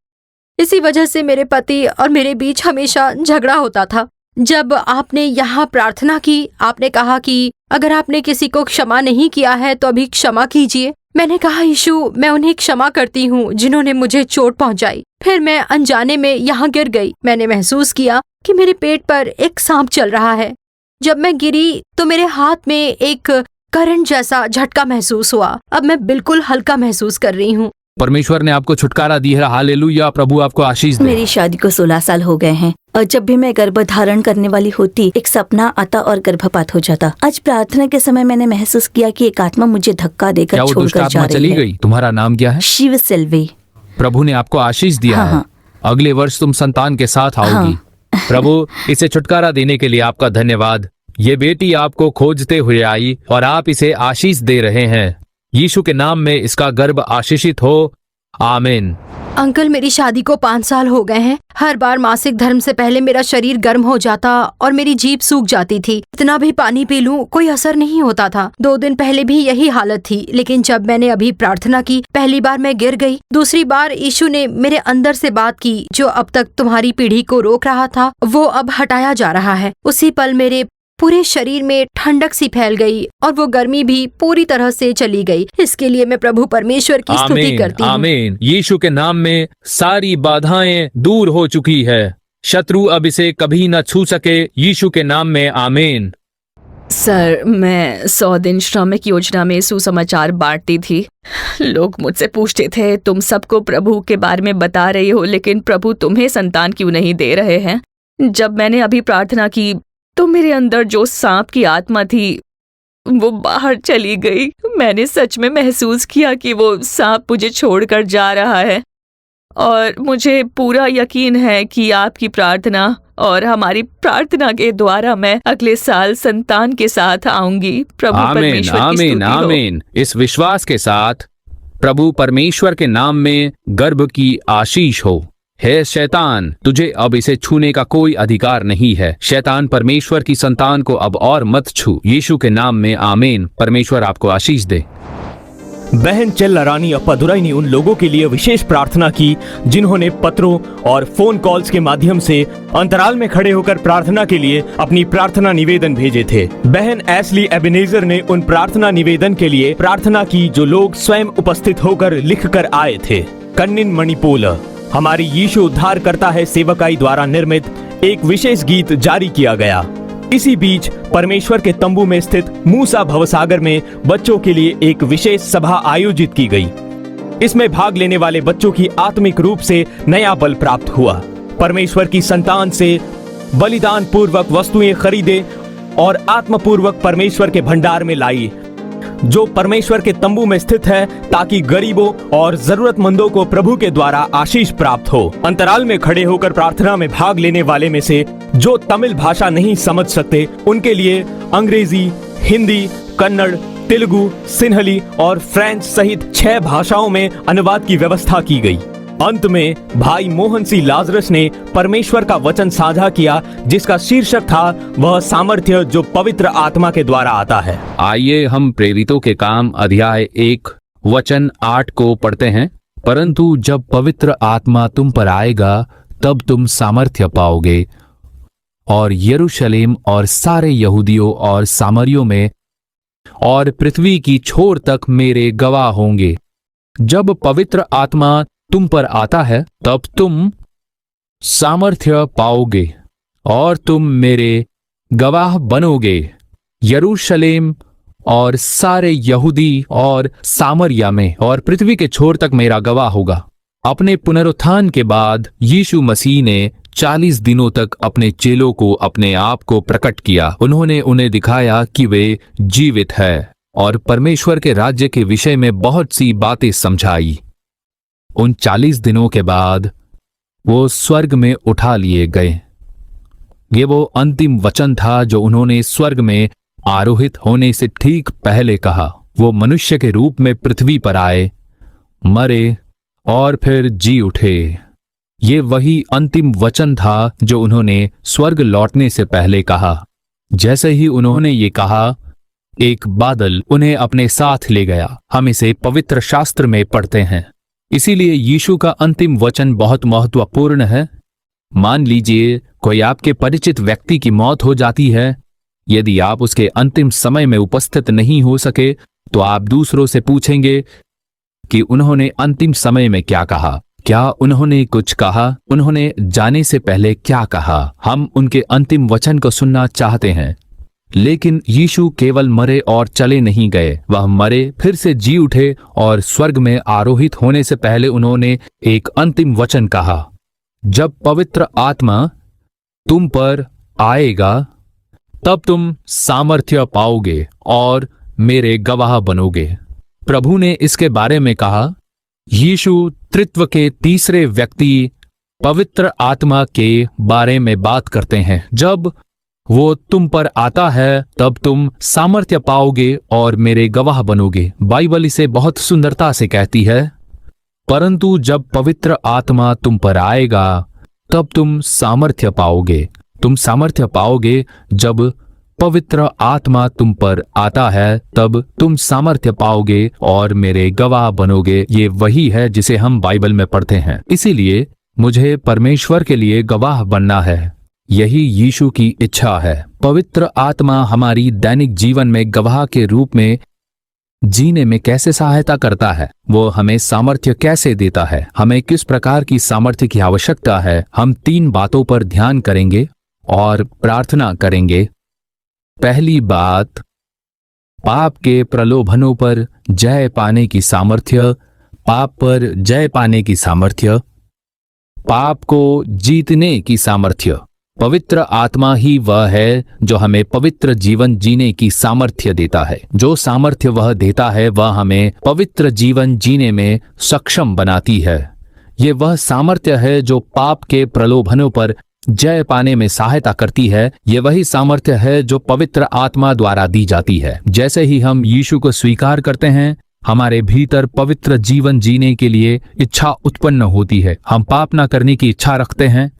Speaker 6: इसी वजह से मेरे पति और मेरे बीच हमेशा झगड़ा होता था। जब आपने यहाँ प्रार्थना की, आपने कहा कि अगर आपने किसी को क्षमा नहीं किया है तो अभी क्षमा कीजिए। मैंने कहा, यीशु, मैं उन्हें क्षमा करती हूँ जिन्होंने मुझे चोट पहुँचाई। फिर मैं अनजाने में यहाँ गिर गई। मैंने महसूस किया कि मेरे पेट पर एक सांप चल रहा है। जब मैं गिरी तो मेरे हाथ में एक करंट जैसा झटका महसूस हुआ। अब मैं बिल्कुल हल्का महसूस कर रही हूँ।
Speaker 8: परमेश्वर ने आपको छुटकारा दी है। हालेलुया। प्रभु आपको आशीष दे।
Speaker 4: मेरी शादी को 16 साल हो गए हैं और जब भी मैं गर्भ धारण करने वाली होती, एक सपना आता और गर्भपात हो जाता। आज प्रार्थना के समय मैंने महसूस किया कि एक आत्मा मुझे धक्का
Speaker 8: क्या
Speaker 4: देकर
Speaker 8: वो दुष्ट
Speaker 4: छोड़कर जा
Speaker 8: आत्मा
Speaker 4: रही
Speaker 8: चली
Speaker 4: है।
Speaker 8: गई? तुम्हारा नाम क्या है?
Speaker 4: शिव सेल्वी।
Speaker 8: प्रभु ने आपको आशीष दिया
Speaker 4: हाँ,
Speaker 8: है।
Speaker 4: हाँ।
Speaker 8: अगले वर्ष तुम संतान के साथ आओगी। प्रभु, इसे छुटकारा देने के लिए आपका धन्यवाद। ये बेटी आपको खोजते हुए आई और आप इसे आशीष दे रहे हैं। यीशु के नाम में इसका गर्भ आशीषित हो। आमीन।
Speaker 6: अंकल, मेरी शादी को 5 साल हो गए हैं। हर बार मासिक धर्म से पहले मेरा शरीर गर्म हो जाता और मेरी जीभ सूख जाती थी। इतना भी पानी पी लूं, कोई असर नहीं होता था। 2 दिन पहले भी यही हालत थी, लेकिन जब मैंने अभी प्रार्थना की, पहली बार मैं गिर गई। दूसरी बार यीशु ने मेरे अंदर से बात की, जो अब तक तुम्हारी पीढ़ी को रोक रहा था वो अब हटाया जा रहा है। उसी पल मेरे पूरे शरीर में ठंडक सी फैल गई और वो गर्मी भी पूरी तरह से चली गई। इसके लिए मैं प्रभु परमेश्वर की स्तुति
Speaker 8: आमीन,
Speaker 6: करती हूँ।
Speaker 8: आमीन। यीशु के नाम में सारी बाधाएं दूर हो चुकी है। शत्रु अब इसे कभी न छू सके। यीशु के नाम में आमीन।
Speaker 3: सर, मैं 100 दिन श्रमिक योजना में सुसमाचार बांटती थी। लोग मुझसे पूछते थे, तुम सबको प्रभु के बारे में बता रही हो, लेकिन प्रभु तुम्हें संतान क्यों नहीं दे रहे हैं? जब मैंने अभी प्रार्थना की तो मेरे अंदर जो सांप की आत्मा थी वो बाहर चली गई। मैंने सच में महसूस किया कि वो सांप मुझे छोड़कर जा रहा है, और मुझे पूरा यकीन है कि आपकी प्रार्थना और हमारी प्रार्थना के द्वारा मैं अगले साल संतान के साथ आऊंगी। प्रभु
Speaker 8: आमीन,
Speaker 3: परमेश्वर की
Speaker 8: आमीन,
Speaker 3: स्तुति हो।
Speaker 8: आमीन। इस विश्वास के साथ प्रभु परमेश्वर के नाम में गर्भ की आशीष हो। हे शैतान, तुझे अब इसे छूने का कोई अधिकार नहीं है। शैतान परमेश्वर की संतान को अब और मत छू। यीशु के नाम में आमीन। परमेश्वर आपको आशीष दे।
Speaker 1: बहन चेल्ला रानी अप्पादुराई ने उन लोगों के लिए विशेष प्रार्थना की जिन्होंने पत्रों और फोन कॉल्स के माध्यम से अंतराल में खड़े होकर प्रार्थना के लिए अपनी प्रार्थना निवेदन भेजे थे। बहन एस्ली एबेनेजर ने उन प्रार्थना निवेदन के लिए प्रार्थना की जो लोग स्वयं उपस्थित होकर लिख कर आए थे। कन्निन मणिपोल, हमारी यीशु उद्धार करता है सेवकाई द्वारा निर्मित एक विशेष गीत जारी किया गया। इसी बीच परमेश्वर के तंबू में स्थित मूसा भवसागर में बच्चों के लिए एक विशेष सभा आयोजित की गई। इसमें भाग लेने वाले बच्चों की आत्मिक रूप से नया बल प्राप्त हुआ। परमेश्वर की संतान से बलिदान पूर्वक वस्तुएं खरीदे और आत्मपूर्वक परमेश्वर के भंडार में लाई, जो परमेश्वर के तंबू में स्थित है, ताकि गरीबों और जरूरतमंदों को प्रभु के द्वारा आशीष प्राप्त हो। अंतराल में खड़े होकर प्रार्थना में भाग लेने वाले में से जो तमिल भाषा नहीं समझ सकते, उनके लिए अंग्रेजी, हिंदी, कन्नड़, तेलुगु, सिन्हली और फ्रेंच सहित 6 भाषाओं में अनुवाद की व्यवस्था की गई। अंत में भाई मोहन सी लाजरस ने परमेश्वर का वचन साझा किया, जिसका शीर्षक था वह सामर्थ्य जो पवित्र आत्मा के द्वारा आता है।
Speaker 8: आइए हम प्रेरितों के काम अध्याय 1 वचन 8 को पढ़ते हैं। परंतु जब पवित्र आत्मा तुम पर आएगा तब तुम सामर्थ्य पाओगे और यरूशलेम और सारे यहूदियों और सामरियों में और पृथ्वी की छोर तक मेरे गवाह होंगे। जब पवित्र आत्मा तुम पर आता है तब तुम सामर्थ्य पाओगे और तुम मेरे गवाह बनोगे यरूशलेम और सारे यहूदी और सामरिया में, और पृथ्वी के छोर तक मेरा गवाह होगा। अपने पुनरुत्थान के बाद यीशु मसीह ने 40 दिनों तक अपने चेलों को अपने आप को प्रकट किया। उन्होंने उन्हें दिखाया कि वे जीवित है और परमेश्वर के राज्य के विषय में बहुत सी बातें समझाई। उन 40 दिनों के बाद वो स्वर्ग में उठा लिए गए। ये वो अंतिम वचन था जो उन्होंने स्वर्ग में आरोहित होने से ठीक पहले कहा। वो मनुष्य के रूप में पृथ्वी पर आए, मरे और फिर जी उठे। ये वही अंतिम वचन था जो उन्होंने स्वर्ग लौटने से पहले कहा। जैसे ही उन्होंने ये कहा, एक बादल उन्हें अपने साथ ले गया। हम इसे पवित्र शास्त्र में पढ़ते हैं। इसीलिए यीशु का अंतिम वचन बहुत महत्वपूर्ण है। मान लीजिए कोई आपके परिचित व्यक्ति की मौत हो जाती है। यदि आप उसके अंतिम समय में उपस्थित नहीं हो सके तो आप दूसरों से पूछेंगे कि उन्होंने अंतिम समय में क्या कहा। क्या उन्होंने कुछ कहा? उन्होंने जाने से पहले क्या कहा? हम उनके अंतिम वचन को सुनना चाहते हैं। लेकिन यीशु केवल मरे और चले नहीं गए। वह मरे, फिर से जी उठे और स्वर्ग में आरोहित होने से पहले उन्होंने एक अंतिम वचन कहा, जब पवित्र आत्मा तुम पर आएगा तब तुम सामर्थ्य पाओगे और मेरे गवाह बनोगे। प्रभु ने इसके बारे में कहा। यीशु त्रित्व के तीसरे व्यक्ति पवित्र आत्मा के बारे में बात करते हैं। जब वो तुम पर आता है तब तुम सामर्थ्य पाओगे और मेरे गवाह बनोगे। बाइबल इसे बहुत सुंदरता से कहती है। परंतु जब पवित्र आत्मा तुम पर आएगा तब तुम सामर्थ्य पाओगे। तुम सामर्थ्य पाओगे जब पवित्र आत्मा तुम पर आता है, तब तुम सामर्थ्य पाओगे और मेरे गवाह बनोगे। ये वही है जिसे हम बाइबल में पढ़ते हैं। इसीलिए मुझे परमेश्वर के लिए गवाह बनना है। यही यीशु की इच्छा है। पवित्र आत्मा हमारी दैनिक जीवन में गवाह के रूप में जीने में कैसे सहायता करता है, वो हमें सामर्थ्य कैसे देता है, हमें किस प्रकार की सामर्थ्य की आवश्यकता है, हम 3 बातों पर ध्यान करेंगे और प्रार्थना करेंगे। पहली बात, पाप के प्रलोभनों पर जय पाने की सामर्थ्य, पाप पर जय पाने की सामर्थ्य, पाप को जीतने की सामर्थ्य। पवित्र आत्मा ही वह है जो हमें पवित्र जीवन जीने की सामर्थ्य देता है। जो सामर्थ्य वह देता है वह हमें पवित्र जीवन जीने में सक्षम बनाती है। ये वह सामर्थ्य है जो पाप के प्रलोभनों पर जय पाने में सहायता करती है। ये वही सामर्थ्य है जो पवित्र आत्मा द्वारा दी जाती है। जैसे ही हम यीशु को स्वीकार करते हैं, हमारे भीतर पवित्र जीवन जीने के लिए इच्छा उत्पन्न होती है। हम पाप न करने की इच्छा रखते हैं,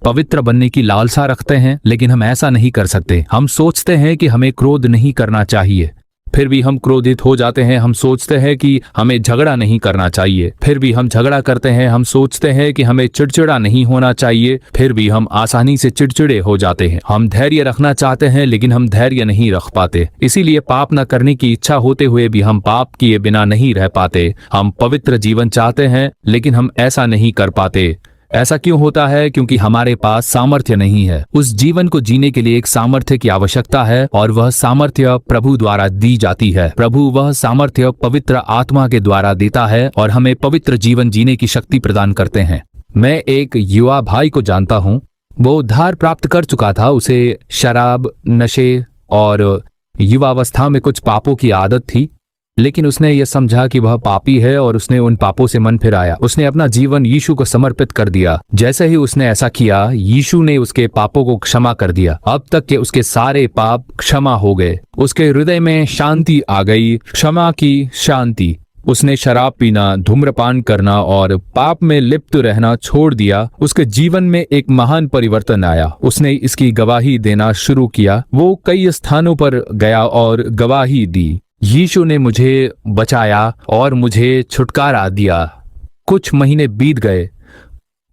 Speaker 8: पवित्र बनने की लालसा रखते हैं, लेकिन हम ऐसा नहीं कर सकते। हम सोचते हैं कि हमें क्रोध नहीं करना चाहिए, फिर भी हम क्रोधित हो जाते हैं। हम सोचते हैं कि हमें झगड़ा नहीं करना चाहिए, फिर भी हम झगड़ा करते हैं। हम सोचते हैं कि हमें चिड़चिड़ा नहीं होना चाहिए, फिर भी हम आसानी से चिड़चिड़े हो जाते हैं। हम धैर्य रखना चाहते हैं, लेकिन हम धैर्य नहीं रख पाते। इसीलिए पाप न करने की इच्छा होते हुए भी हम पाप किए बिना नहीं रह पाते। हम पवित्र जीवन चाहते हैं, लेकिन हम ऐसा नहीं कर पाते। ऐसा क्यों होता है? क्योंकि हमारे पास सामर्थ्य नहीं है। उस जीवन को जीने के लिए एक सामर्थ्य की आवश्यकता है, और वह सामर्थ्य प्रभु द्वारा दी जाती है। प्रभु वह सामर्थ्य पवित्र आत्मा के द्वारा देता है और हमें पवित्र जीवन जीने की शक्ति प्रदान करते हैं। मैं एक युवा भाई को जानता हूँ। वो उद्धार प्राप्त कर चुका था। उसे शराब, नशे और युवावस्था में कुछ पापों की आदत थी, लेकिन उसने ये समझा कि वह पापी है और उसने उन पापों से मन फिराया। उसने अपना जीवन यीशु को समर्पित कर दिया। जैसे ही उसने ऐसा किया, यीशु ने उसके पापों को क्षमा कर दिया। अब तक के उसके सारे पाप क्षमा हो गए। उसके हृदय में शांति आ गई, क्षमा की शांति। उसने शराब पीना, धूम्रपान करना और पाप में लिप्त रहना छोड़ दिया। उसके जीवन में एक महान परिवर्तन आया। उसने इसकी गवाही देना शुरू किया। वो कई स्थानों पर गया और गवाही दी, यीशु ने मुझे बचाया और मुझे छुटकारा दिया। कुछ महीने बीत गए।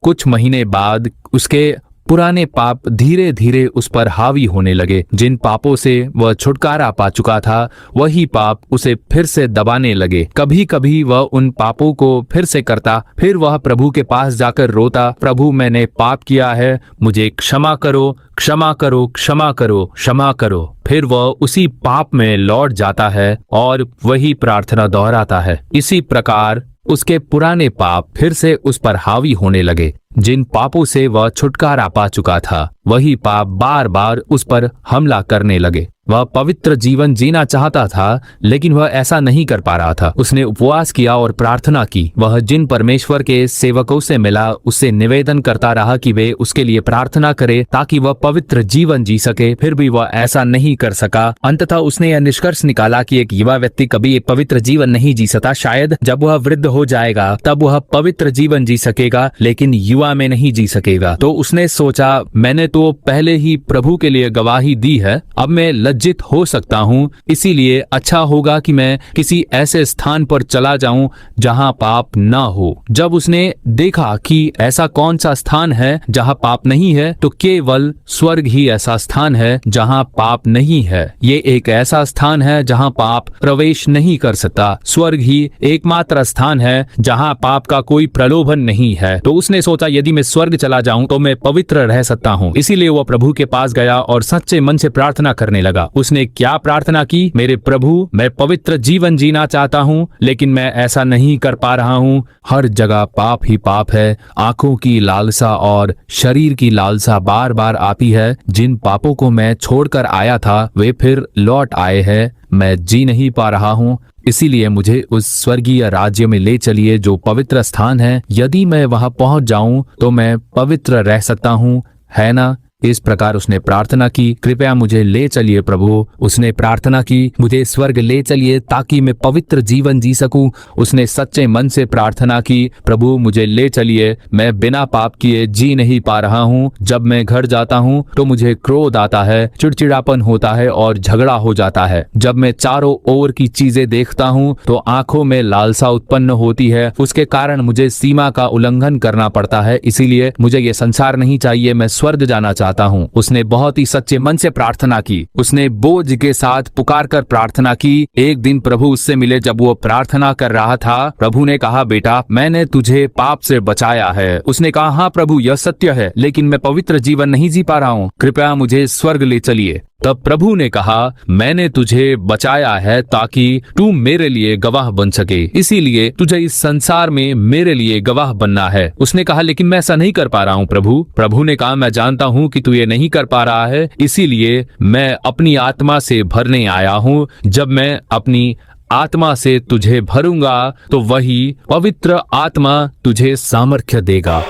Speaker 8: कुछ महीने बाद उसके पुराने पाप धीरे धीरे उस पर हावी होने लगे। जिन पापों से वह छुटकारा पा चुका था, वही पाप उसे फिर से दबाने लगे। कभी कभी वह उन पापों को फिर से करता। फिर वह प्रभु के पास जाकर रोता, प्रभु मैंने पाप किया है, मुझे क्षमा करो, क्षमा करो, क्षमा करो, क्षमा करो। फिर वह उसी पाप में लौट जाता है और वही प्रार्थना दोहराता है। इसी प्रकार उसके पुराने पाप फिर से उस पर हावी होने लगे। जिन पापों से वह छुटकारा पा चुका था, वही पाप बार बार उस पर हमला करने लगे। वह पवित्र जीवन जीना चाहता था, लेकिन वह ऐसा नहीं कर पा रहा था। उसने उपवास किया और प्रार्थना की। वह जिन परमेश्वर के सेवकों से मिला, उससे निवेदन करता रहा कि वे उसके लिए प्रार्थना करे ताकि वह पवित्र जीवन जी सके। फिर भी वह ऐसा नहीं कर सका। अंततः उसने यह निष्कर्ष निकाला कि एक युवा व्यक्ति कभी एक पवित्र जीवन नहीं जी सकता। शायद जब वह वृद्ध हो जाएगा तब वह पवित्र जीवन जी सकेगा, लेकिन युवा में नहीं जी सकेगा। तो उसने सोचा, मैंने तो पहले ही प्रभु के लिए गवाही दी है, अब मैं लज्जित हो सकता हूँ। इसीलिए अच्छा होगा कि मैं किसी ऐसे स्थान पर चला जाऊं जहां पाप ना हो। जब उसने देखा कि ऐसा कौन सा स्थान है जहां पाप नहीं है, तो केवल स्वर्ग ही ऐसा स्थान है जहां पाप नहीं है। ये एक ऐसा स्थान है जहां पाप प्रवेश नहीं कर सकता। स्वर्ग ही एकमात्र स्थान है जहां पाप का कोई प्रलोभन नहीं है। तो उसने सोचा, यदि मैं स्वर्ग चला जाऊं तो मैं पवित्र रह सकता हूं। इसीलिए वह प्रभु के पास गया और सच्चे मन से प्रार्थना करने लगा। उसने क्या प्रार्थना की? मेरे प्रभु, मैं पवित्र जीवन जीना चाहता हूँ, लेकिन मैं ऐसा नहीं कर पा रहा हूँ। हर जगह पाप ही पाप है। आंखों की लालसा और शरीर की लालसा बार बार आती है। जिन पापों को मैं छोड़कर आया था, वे फिर लौट आए हैं। मैं जी नहीं पा रहा हूँ। इसीलिए मुझे उस स्वर्गीय राज्य में ले चलिए जो पवित्र स्थान है। यदि मैं वहां पहुंच जाऊं तो मैं पवित्र रह सकता हूं, है ना? इस प्रकार उसने प्रार्थना की, कृपया मुझे ले चलिए प्रभु। उसने प्रार्थना की, मुझे स्वर्ग ले चलिए ताकि मैं पवित्र जीवन जी सकूं। उसने सच्चे मन से प्रार्थना की, प्रभु मुझे ले चलिए, मैं बिना पाप किए जी नहीं पा रहा हूं। जब मैं घर जाता हूं तो मुझे क्रोध आता है, चिड़चिड़ापन होता है और झगड़ा हो जाता है। जब मैं चारों ओर की चीजें देखता हूं तो आंखों में लालसा उत्पन्न होती है। उसके कारण मुझे सीमा का उल्लंघन करना पड़ता है। इसीलिए मुझे ये संसार नहीं चाहिए, मैं स्वर्ग जाना चाहता चाहता हूँ। उसने बहुत ही सच्चे मन से प्रार्थना की, उसने बोझ के साथ पुकार कर प्रार्थना की। एक दिन प्रभु उससे मिले। जब वो प्रार्थना कर रहा था, प्रभु ने कहा, बेटा मैंने तुझे पाप से बचाया है। उसने कहा, हाँ प्रभु यह सत्य है, लेकिन मैं पवित्र जीवन नहीं जी पा रहा हूँ, कृपया मुझे स्वर्ग ले चलिए। तब प्रभु ने कहा, मैंने तुझे बचाया है ताकि तू मेरे लिए गवाह बन सके, इसीलिए तुझे इस संसार में मेरे लिए गवाह बनना है। उसने कहा, लेकिन मैं ऐसा नहीं कर पा रहा हूँ प्रभु। प्रभु ने कहा, मैं जानता हूँ कि तू ये नहीं कर पा रहा है, इसीलिए मैं अपनी आत्मा से भरने आया हूँ। जब मैं अपनी आत्मा से तुझे भरूंगा तो वही पवित्र आत्मा तुझे सामर्थ्य देगा,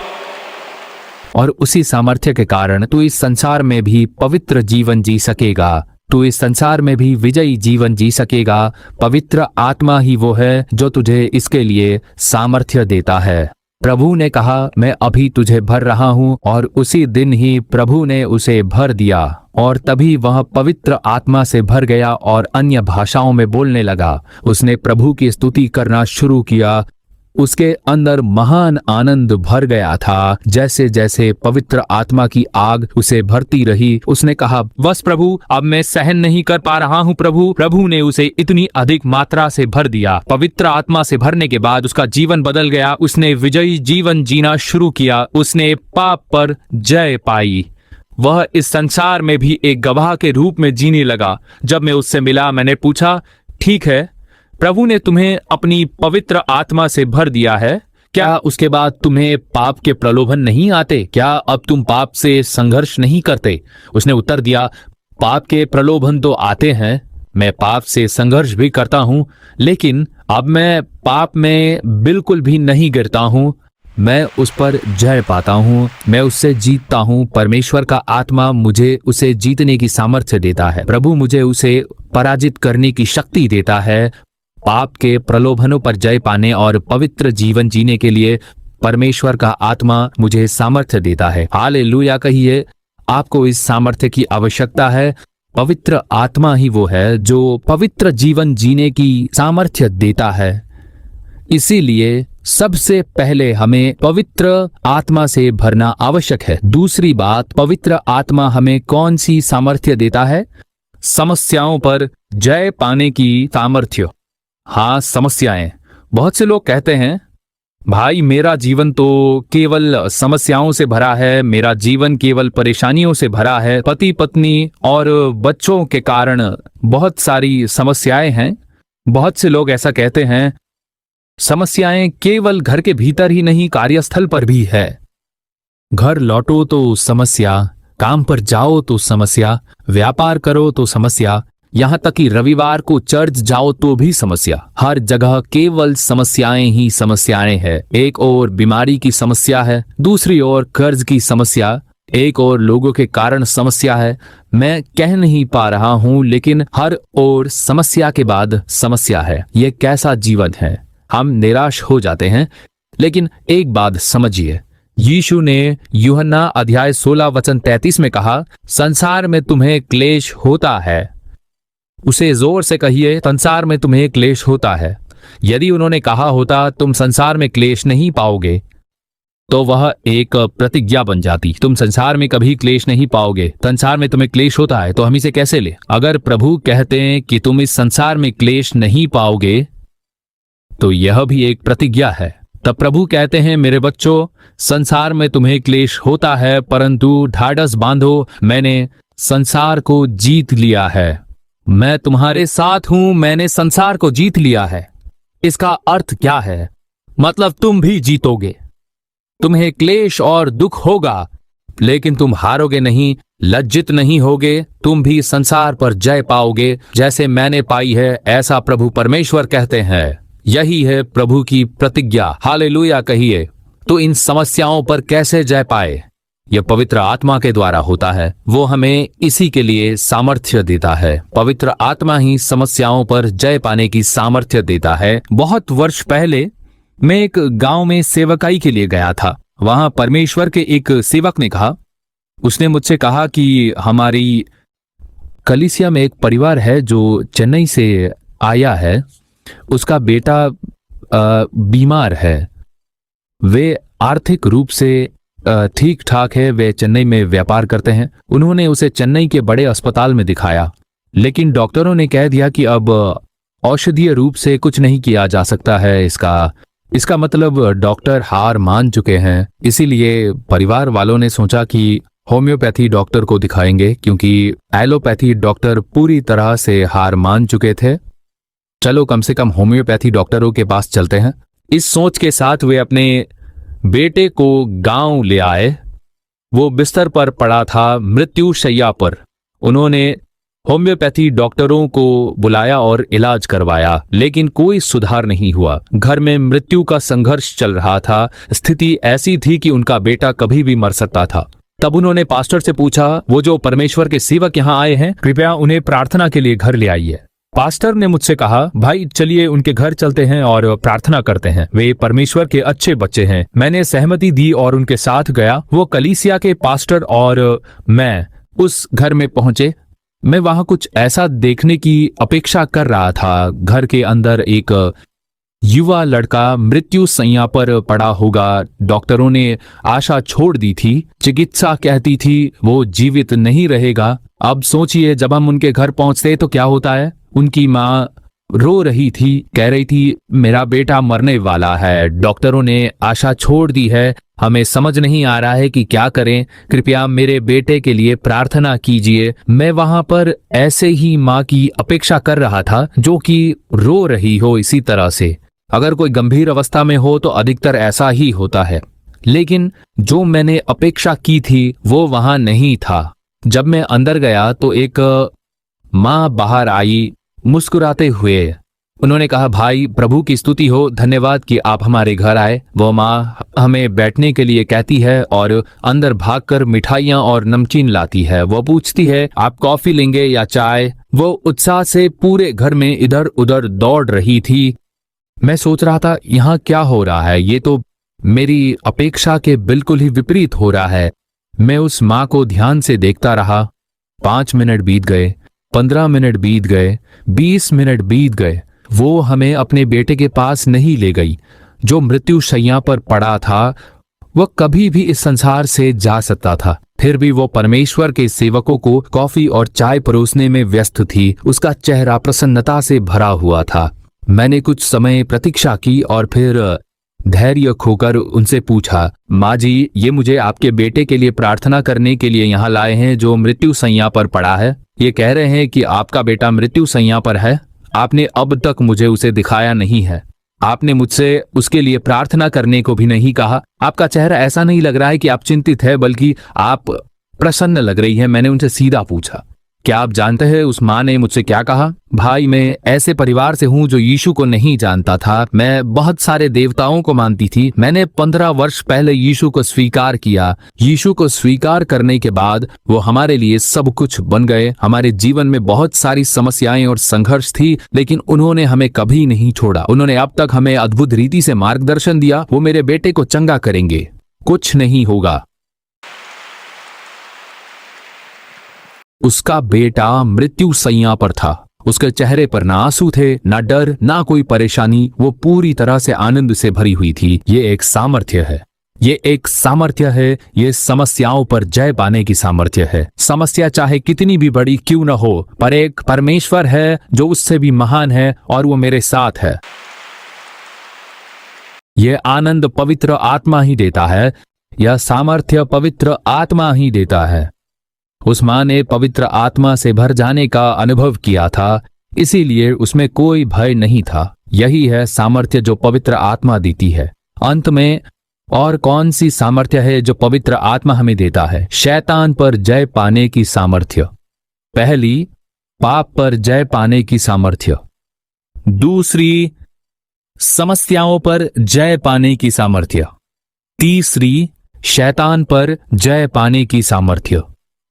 Speaker 8: और उसी सामर्थ्य के कारण तू इस संसार में भी पवित्र जीवन जी सकेगा। तू इस संसार में भी विजयी जीवन जी सकेगा। पवित्र आत्मा ही वो है जो तुझे इसके लिए सामर्थ्य देता है। प्रभु ने कहा, मैं अभी तुझे भर रहा हूँ, और उसी दिन ही प्रभु ने उसे भर दिया, और तभी वह पवित्र आत्मा से भर गया और अन्य भाषाओं में बोलने लगा। उसने प्रभु की स्तुति करना शुरू किया। उसके अंदर महान आनंद भर गया था। जैसे जैसे पवित्र आत्मा की आग उसे भरती रही, उसने कहा, बस प्रभु अब मैं सहन नहीं कर पा रहा हूँ प्रभु। प्रभु ने उसे इतनी अधिक मात्रा से भर दिया। पवित्र आत्मा से भरने के बाद उसका जीवन बदल गया। उसने विजयी जीवन जीना शुरू किया। उसने पाप पर जय पाई। वह इस संसार में भी एक गवाह के रूप में जीने लगा। जब मैं उससे मिला, मैंने पूछा, ठीक है, प्रभु ने तुम्हें अपनी पवित्र आत्मा से भर दिया है, क्या उसके बाद तुम्हें पाप के प्रलोभन नहीं आते? क्या अब तुम पाप से संघर्ष नहीं करते? उसने उत्तर दिया, पाप के प्रलोभन तो आते हैं, मैं पाप से संघर्ष भी करता हूं, लेकिन अब मैं पाप में बिल्कुल भी नहीं गिरता हूं। मैं उस पर जय पाता हूँ, मैं उससे जीतता हूँ। परमेश्वर का आत्मा मुझे उसे जीतने की सामर्थ्य देता है। प्रभु मुझे उसे पराजित करने की शक्ति देता है। पाप के प्रलोभनों पर जय पाने और पवित्र जीवन जीने के लिए परमेश्वर का आत्मा मुझे सामर्थ्य देता है। हालेलुया कहिए। आपको इस सामर्थ्य की आवश्यकता है। पवित्र आत्मा ही वो है जो पवित्र जीवन जीने की सामर्थ्य देता है। इसीलिए सबसे पहले हमें पवित्र आत्मा से भरना आवश्यक है। दूसरी बात, पवित्र आत्मा हमें कौन सी सामर्थ्य देता है? समस्याओं पर जय पाने की सामर्थ्य। हाँ, समस्याएं। बहुत से लोग कहते हैं, भाई मेरा जीवन तो केवल समस्याओं से भरा है, मेरा जीवन केवल परेशानियों से भरा है, पति पत्नी और बच्चों के कारण बहुत सारी समस्याएं हैं। बहुत से लोग ऐसा कहते हैं। समस्याएं केवल घर के भीतर ही नहीं, कार्यस्थल पर भी है। घर लौटो तो समस्या, काम पर जाओ तो समस्या, व्यापार करो तो समस्या, यहाँ तक कि रविवार को चर्च जाओ तो भी समस्या। हर जगह केवल समस्याएं ही समस्याएं हैं। एक ओर बीमारी की समस्या है, दूसरी ओर कर्ज की समस्या, एक और लोगों के कारण समस्या है। मैं कह नहीं पा रहा हूं, लेकिन हर ओर समस्या के बाद समस्या है। ये कैसा जीवन है? हम निराश हो जाते हैं। लेकिन एक बात समझिए, यीशु ने यूहन्ना अध्याय 16 वचन 33 में कहा, संसार में तुम्हें क्लेश होता है। उसे जोर से कहिए, संसार में तुम्हें क्लेश होता है। यदि उन्होंने कहा होता तुम संसार में क्लेश नहीं पाओगे, तो वह एक प्रतिज्ञा बन जाती। तुम संसार में कभी क्लेश नहीं पाओगे, संसार में तुम्हें क्लेश होता है, तो हम इसे कैसे ले? अगर प्रभु कहते हैं कि तुम इस संसार में क्लेश नहीं पाओगे, तो यह भी एक प्रतिज्ञा है। तब प्रभु कहते हैं, मेरे बच्चों, संसार में तुम्हें क्लेश होता है, परंतु ढाढ़स बांधो, मैंने संसार को जीत लिया है। मैं तुम्हारे साथ हूं, मैंने संसार को जीत लिया है। इसका अर्थ क्या है? मतलब तुम भी जीतोगे। तुम्हें क्लेश और दुख होगा, लेकिन तुम हारोगे नहीं, लज्जित नहीं होगे। तुम भी संसार पर जय पाओगे, जैसे मैंने पाई है, ऐसा प्रभु परमेश्वर कहते हैं। यही है प्रभु की प्रतिज्ञा। हालेलुया कहिए। तो इन समस्याओं पर कैसे जय पाए? यह पवित्र आत्मा के द्वारा होता है। वो हमें इसी के लिए सामर्थ्य देता है। पवित्र आत्मा ही समस्याओं पर जय पाने की सामर्थ्य देता है। बहुत वर्ष पहले मैं एक गांव में सेवकाई के लिए गया था। वहां परमेश्वर के एक सेवक ने कहा, उसने मुझसे कहा कि हमारी कलीसिया में एक परिवार है जो चेन्नई से आया है, उसका बेटा बीमार है, वे आर्थिक रूप से ठीक ठाक है, वे चेन्नई में व्यापार करते हैं। उन्होंने उसे चेन्नई के बड़े अस्पताल में दिखाया, लेकिन डॉक्टरों ने कह दिया कि अब औषधीय रूप से कुछ नहीं किया जा सकता है। इसका मतलब डॉक्टर हार मान चुके हैं। इसीलिए परिवार वालों ने सोचा कि होम्योपैथी डॉक्टर को दिखाएंगे, क्योंकि एलोपैथी डॉक्टर पूरी तरह से हार मान चुके थे। चलो कम से कम होम्योपैथी डॉक्टरों के पास चलते हैं। इस सोच के साथ वे अपने बेटे को गांव ले आए। वो बिस्तर पर पड़ा था, मृत्यु शैया पर। उन्होंने होम्योपैथी डॉक्टरों को बुलाया और इलाज करवाया, लेकिन कोई सुधार नहीं हुआ। घर में मृत्यु का संघर्ष चल रहा था। स्थिति ऐसी थी कि उनका बेटा कभी भी मर सकता था। तब उन्होंने पास्टर से पूछा, वो जो परमेश्वर के सेवक यहाँ आए हैं, कृपया उन्हें प्रार्थना के लिए घर ले आइए। पास्टर ने मुझसे कहा, भाई चलिए उनके घर चलते हैं और प्रार्थना करते हैं, वे परमेश्वर के अच्छे बच्चे हैं। मैंने सहमति दी और उनके साथ गया। वो कलीसिया के पास्टर और मैं उस घर में पहुंचे। मैं वहां कुछ ऐसा देखने की अपेक्षा कर रहा था। घर के अंदर एक युवा लड़का मृत्यु शैया पर पड़ा होगा। डॉक्टरों ने आशा छोड़ दी थी। चिकित्सा कहती थी वो जीवित नहीं रहेगा। अब सोचिए, जब हम उनके घर पहुंचते तो क्या होता है। उनकी माँ रो रही थी, कह रही थी मेरा बेटा मरने वाला है। डॉक्टरों ने आशा छोड़ दी है। हमें समझ नहीं आ रहा है कि क्या करें। कृपया मेरे बेटे के लिए प्रार्थना कीजिए। मैं वहां पर ऐसे ही माँ की अपेक्षा कर रहा था, जो कि रो रही हो इसी तरह से। अगर कोई गंभीर अवस्था में हो तो अधिकतर ऐसा ही होता है, लेकिन जो मैंने अपेक्षा की थी वो वहां नहीं था। जब मैं अंदर गया तो एक माँ बाहर आई मुस्कुराते हुए। उन्होंने कहा, भाई प्रभु की स्तुति हो, धन्यवाद कि आप हमारे घर आए। वो माँ हमें बैठने के लिए कहती है और अंदर भागकर मिठाइयाँ और नमकीन लाती है। वो पूछती है, आप कॉफी लेंगे या चाय। वो उत्साह से पूरे घर में इधर उधर दौड़ रही थी। मैं सोच रहा था, यहाँ क्या हो रहा है, ये तो मेरी अपेक्षा के बिल्कुल ही विपरीत हो रहा है। मैं उस माँ को ध्यान से देखता रहा। 5 मिनट बीत गए, 15 मिनट बीत गए, 20 मिनट बीत गए। वो हमें अपने बेटे के पास नहीं ले गई, जो मृत्यु शैया पर पड़ा था। वह कभी भी इस संसार से जा सकता था, फिर भी वो परमेश्वर के सेवकों को कॉफी और चाय परोसने में व्यस्त थी। उसका चेहरा प्रसन्नता से भरा हुआ था। मैंने कुछ समय प्रतीक्षा की और फिर धैर्य खोकर उनसे पूछा, माँ जी, ये मुझे आपके बेटे के लिए प्रार्थना करने के लिए यहाँ लाए हैं, जो मृत्यु शैया पर पड़ा है। ये कह रहे हैं कि आपका बेटा मृत्यु शैया पर है। आपने अब तक मुझे उसे दिखाया नहीं है। आपने मुझसे उसके लिए प्रार्थना करने को भी नहीं कहा। आपका चेहरा ऐसा नहीं लग रहा है कि आप चिंतित है, बल्कि आप प्रसन्न लग रही है। मैंने उनसे सीधा पूछा, क्या आप जानते हैं उस माँ ने मुझसे क्या कहा? भाई, मैं ऐसे परिवार से हूँ जो यीशु को नहीं जानता था। मैं बहुत सारे देवताओं को मानती थी। मैंने 15 वर्ष पहले यीशु को स्वीकार किया। यीशु को स्वीकार करने के बाद वो हमारे लिए सब कुछ बन गए। हमारे जीवन में बहुत सारी समस्याएं और संघर्ष थी, लेकिन उन्होंने हमें कभी नहीं छोड़ा। उन्होंने अब तक हमें अद्भुत रीति से मार्गदर्शन दिया। वो मेरे बेटे को चंगा करेंगे, कुछ नहीं होगा। उसका बेटा मृत्यु शैया पर था। उसके चेहरे पर ना आंसू थे, ना डर, ना कोई परेशानी। वो पूरी तरह से आनंद से भरी हुई थी। ये एक सामर्थ्य है। ये एक सामर्थ्य है। ये समस्याओं पर जय पाने की सामर्थ्य है। समस्या चाहे कितनी भी बड़ी क्यों न हो, पर एक परमेश्वर है जो उससे भी महान है, और वो मेरे साथ है। ये आनंद पवित्र आत्मा ही देता है। यह सामर्थ्य पवित्र आत्मा ही देता है। उस माँ ने पवित्र आत्मा से भर जाने का अनुभव किया था, इसीलिए उसमें कोई भय नहीं था। यही है सामर्थ्य जो पवित्र आत्मा देती है। अंत में और कौन सी सामर्थ्य है जो पवित्र आत्मा हमें देता है? शैतान पर जय पाने की सामर्थ्य। पहली, पाप पर जय पाने की सामर्थ्य। दूसरी, समस्याओं पर जय पाने की सामर्थ्य। तीसरी, शैतान पर जय पाने की सामर्थ्य।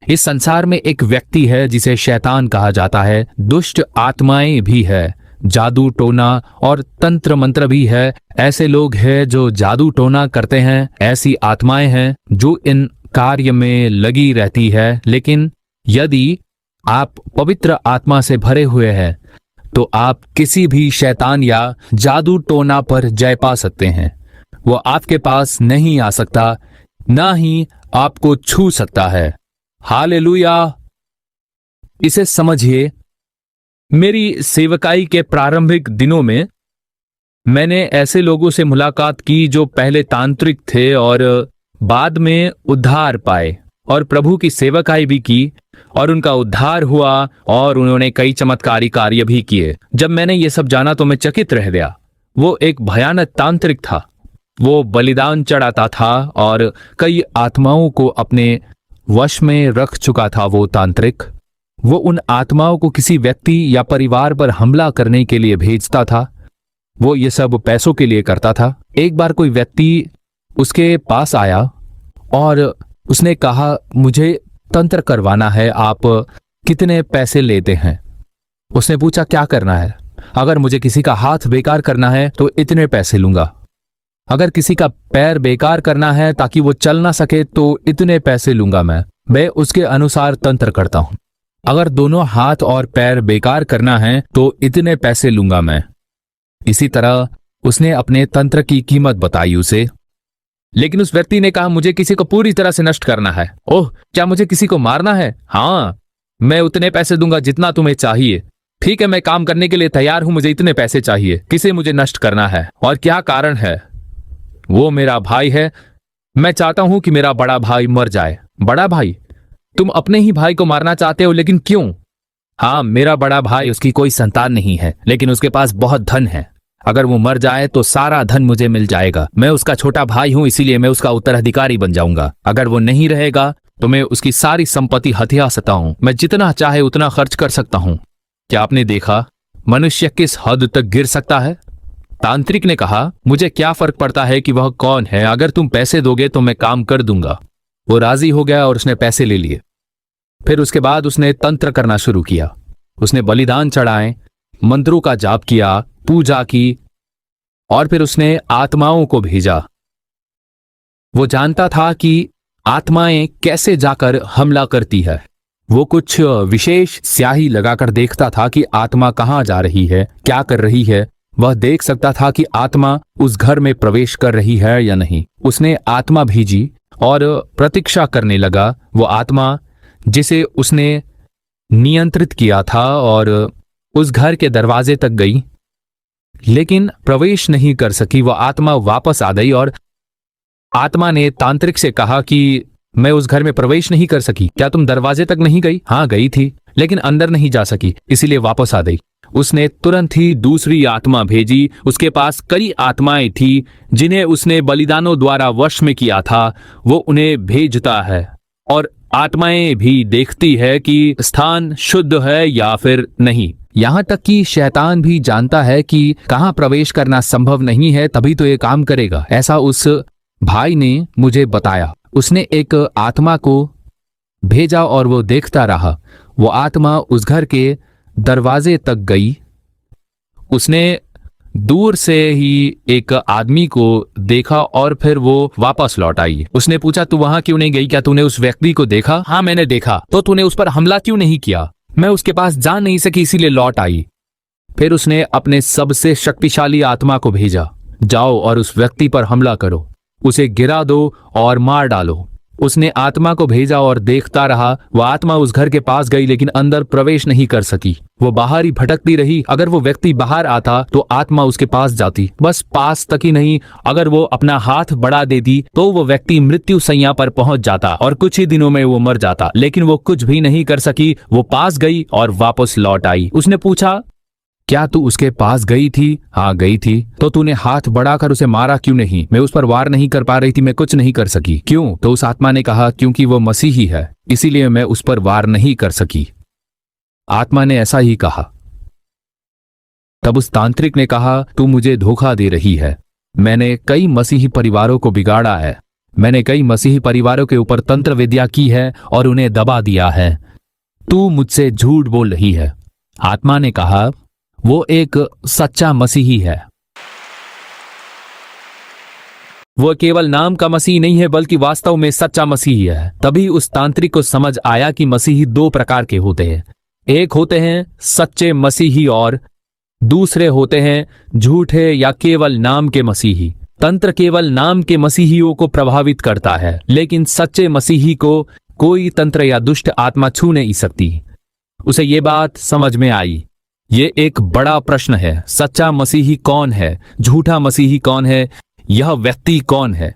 Speaker 8: इस संसार में एक व्यक्ति है जिसे शैतान कहा जाता है। दुष्ट आत्माएं भी है, जादू टोना और तंत्र मंत्र भी है। ऐसे लोग हैं जो जादू टोना करते हैं। ऐसी आत्माएं हैं जो इन कार्य में लगी रहती है। लेकिन यदि आप पवित्र आत्मा से भरे हुए हैं तो आप किसी भी शैतान या जादू टोना पर जय पा सकते हैं। वो आपके पास नहीं आ सकता, ना ही आपको छू सकता है। हालेलुया। इसे समझिए, मेरी सेवकाई के प्रारंभिक दिनों में मैंने ऐसे लोगों से मुलाकात की जो पहले तांत्रिक थे और बाद में उद्धार पाए और प्रभु की सेवकाई भी की और उनका उद्धार हुआ और उन्होंने कई चमत्कारी कार्य भी किए। जब मैंने ये सब जाना तो मैं चकित रह गया। वो एक भयानक तांत्रिक था। वो बलिदान चढ़ाता था और कई आत्माओं को अपने वश में रख चुका था। वो तांत्रिक, वो उन आत्माओं को किसी व्यक्ति या परिवार पर हमला करने के लिए भेजता था। वो ये सब पैसों के लिए करता था। एक बार कोई व्यक्ति उसके पास आया और उसने कहा, मुझे तंत्र करवाना है, आप कितने पैसे लेते हैं? उसने पूछा, क्या करना है? अगर मुझे किसी का हाथ बेकार करना है तो इतने पैसे लूंगा। अगर किसी का पैर बेकार करना है ताकि वो चल ना सके तो इतने पैसे लूंगा। मैं उसके अनुसार तंत्र करता हूं। अगर दोनों हाथ और पैर बेकार करना है तो इतने पैसे लूंगा मैं। इसी तरह उसने अपने तंत्र की कीमत बताई उसे। लेकिन उस व्यक्ति ने कहा, मुझे किसी को पूरी तरह से नष्ट करना है। ओह, क्या मुझे किसी को मारना है? हाँ, मैं उतने पैसे दूंगा जितना तुम्हें चाहिए। ठीक है, मैं काम करने के लिए तैयार हूं, मुझे इतने पैसे चाहिए। किसे मुझे नष्ट करना है और क्या कारण है? वो मेरा भाई है। मैं चाहता हूं कि मेरा बड़ा भाई मर जाए। बड़ा भाई? तुम अपने ही भाई को मारना चाहते हो, लेकिन क्यों? हाँ, मेरा बड़ा भाई, उसकी कोई संतान नहीं है, लेकिन उसके पास बहुत धन है। अगर वो मर जाए तो सारा धन मुझे मिल जाएगा। मैं उसका छोटा भाई हूं, इसीलिए मैं उसका उत्तराधिकारी बन जाऊंगा। अगर वो नहीं रहेगा तो मैं उसकी सारी संपत्ति हथिया सकता हूं। मैं जितना चाहे उतना खर्च कर सकता हूं। क्या आपने देखा मनुष्य किस हद तक गिर सकता है? तांत्रिक ने कहा, मुझे क्या फर्क पड़ता है कि वह कौन है, अगर तुम पैसे दोगे तो मैं काम कर दूंगा। वो राजी हो गया और उसने पैसे ले लिए। फिर उसके बाद उसने तंत्र करना शुरू किया। उसने बलिदान चढ़ाए, मंत्रों का जाप किया, पूजा की और फिर उसने आत्माओं को भेजा। वो जानता था कि आत्माएं कैसे जाकर हमला करती है। वो कुछ विशेष स्याही लगाकर देखता था कि आत्मा कहां जा रही है, क्या कर रही है। वह देख सकता था कि आत्मा उस घर में प्रवेश कर रही है या नहीं। उसने आत्मा भेजी और प्रतीक्षा करने लगा। वो आत्मा जिसे उसने नियंत्रित किया था और उस घर के दरवाजे तक गई, लेकिन प्रवेश नहीं कर सकी। वह आत्मा वापस आ गई और आत्मा ने तांत्रिक से कहा कि मैं उस घर में प्रवेश नहीं कर सकी। क्या तुम दरवाजे तक नहीं गई? हाँ, गई थी, लेकिन अंदर नहीं जा सकी, इसीलिए वापस आ गई। उसने तुरंत ही दूसरी आत्मा भेजी। उसके पास कई आत्माएं थी जिन्हें उसने बलिदानों द्वारा वश में किया था। वो उन्हें भेजता है और आत्माएं भी देखती है कि स्थान शुद्ध है या फिर नहीं। यहां तक कि शैतान भी जानता है कि कहां प्रवेश करना संभव नहीं है, तभी तो ये काम करेगा। ऐसा उस भाई ने मुझे बताया। उसने एक आत्मा को भेजा और वो देखता रहा। वो आत्मा उस घर के दरवाजे तक गई। उसने दूर से ही एक आदमी को देखा और फिर वो वापस लौट आई। उसने पूछा, तू वहां क्यों नहीं गई? क्या तूने उस व्यक्ति को देखा? हाँ, मैंने देखा। तो तूने उस पर हमला क्यों नहीं किया? मैं उसके पास जा नहीं सकी, इसीलिए लौट आई। फिर उसने अपने सबसे शक्तिशाली आत्मा को भेजा, जाओ और उस व्यक्ति पर हमला करो, उसे गिरा दो और मार डालो। उसने आत्मा को भेजा और देखता रहा। वह आत्मा उस घर के पास गई लेकिन अंदर प्रवेश नहीं कर सकी। वो बाहर ही भटकती रही। अगर वो व्यक्ति बाहर आता तो आत्मा उसके पास जाती, बस पास तक ही नहीं, अगर वो अपना हाथ बढ़ा देती तो वो व्यक्ति मृत्यु सैया पर पहुंच जाता और कुछ ही दिनों में वो मर जाता। लेकिन वो कुछ भी नहीं कर सकी। वो पास गई और वापस लौट आई। उसने पूछा, क्या तू उसके पास गई थी? हाँ, गई थी। तो तूने हाथ बढ़ाकर उसे मारा क्यों नहीं? मैं उस पर वार नहीं कर पा रही थी, मैं कुछ नहीं कर सकी। क्यों? तो उस आत्मा ने कहा, क्योंकि वो मसीही है, इसीलिए मैं उस पर वार नहीं कर सकी। आत्मा ने ऐसा ही कहा। तब उस तांत्रिक ने कहा, तू मुझे धोखा दे रही है। मैंने कई मसीही परिवारों को बिगाड़ा है। मैंने कई मसीही परिवारों के ऊपर तंत्र विद्या की है और उन्हें दबा दिया है। तू मुझसे झूठ बोल रही है। आत्मा ने कहा, वो एक सच्चा मसीही है। वो केवल नाम का मसीह नहीं है बल्कि वास्तव में सच्चा मसीही है। तभी उस तांत्रिक को समझ आया कि मसीही दो प्रकार के होते हैं। एक होते हैं सच्चे मसीही और दूसरे होते हैं झूठे या केवल नाम के मसीही। तंत्र केवल नाम के मसीहियों को प्रभावित करता है, लेकिन सच्चे मसीही को कोई तंत्र या दुष्ट आत्मा छू नहीं सकती। उसे ये बात समझ में आई। ये एक बड़ा प्रश्न है, सच्चा मसीही कौन है, झूठा मसीही कौन है, यह व्यक्ति कौन है।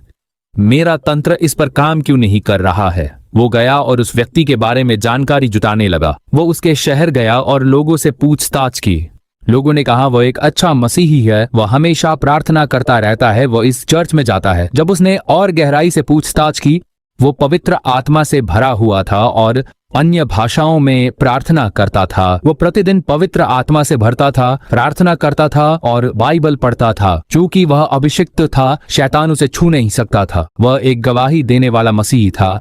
Speaker 8: मेरा तंत्र इस पर काम क्यों नहीं कर रहा है। वो गया और उस व्यक्ति के बारे में जानकारी जुटाने लगा। वो उसके शहर गया और लोगों से पूछताछ की। लोगों ने कहा वह एक अच्छा मसीही है, वह हमेशा प्रार्थना करता रहता है, वह इस चर्च में जाता है। जब उसने और गहराई से पूछताछ की, वो पवित्र आत्मा से भरा हुआ था और अन्य भाषाओं में प्रार्थना करता था। वो प्रतिदिन पवित्र आत्मा से भरता था, प्रार्थना करता था और बाइबल पढ़ता था। चूंकि वह अभिषिक्त था, शैतान उसे छू नहीं सकता था। वह एक गवाही देने वाला मसीही था,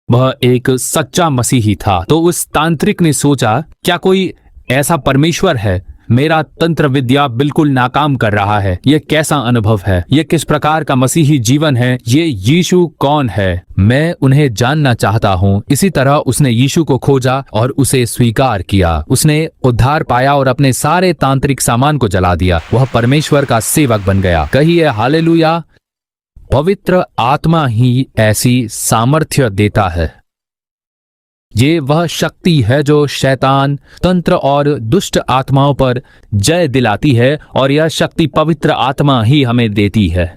Speaker 8: वह एक सच्चा मसीही था। तो उस तांत्रिक ने सोचा, क्या कोई ऐसा परमेश्वर है? मेरा तंत्र विद्या बिल्कुल नाकाम कर रहा है। यह कैसा अनुभव है? यह किस प्रकार का मसीही जीवन है? ये यीशु कौन है? मैं उन्हें जानना चाहता हूँ। इसी तरह उसने यीशु को खोजा और उसे स्वीकार किया। उसने उद्धार पाया और अपने सारे तांत्रिक सामान को जला दिया। वह परमेश्वर का सेवक बन गया। कहिए हालेलुया। पवित्र आत्मा ही ऐसी सामर्थ्य देता है। ये वह शक्ति है जो शैतान, तंत्र और दुष्ट आत्माओं पर जय दिलाती है, और यह शक्ति पवित्र आत्मा ही हमें देती है।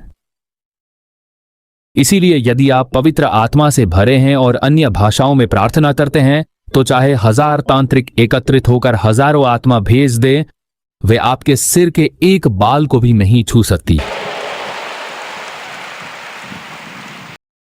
Speaker 8: इसीलिए यदि आप पवित्र आत्मा से भरे हैं और अन्य भाषाओं में प्रार्थना करते हैं, तो चाहे 1000 तांत्रिक एकत्रित होकर हजारों आत्मा भेज दें, वे आपके सिर के एक बाल को भी नहीं छू सकती।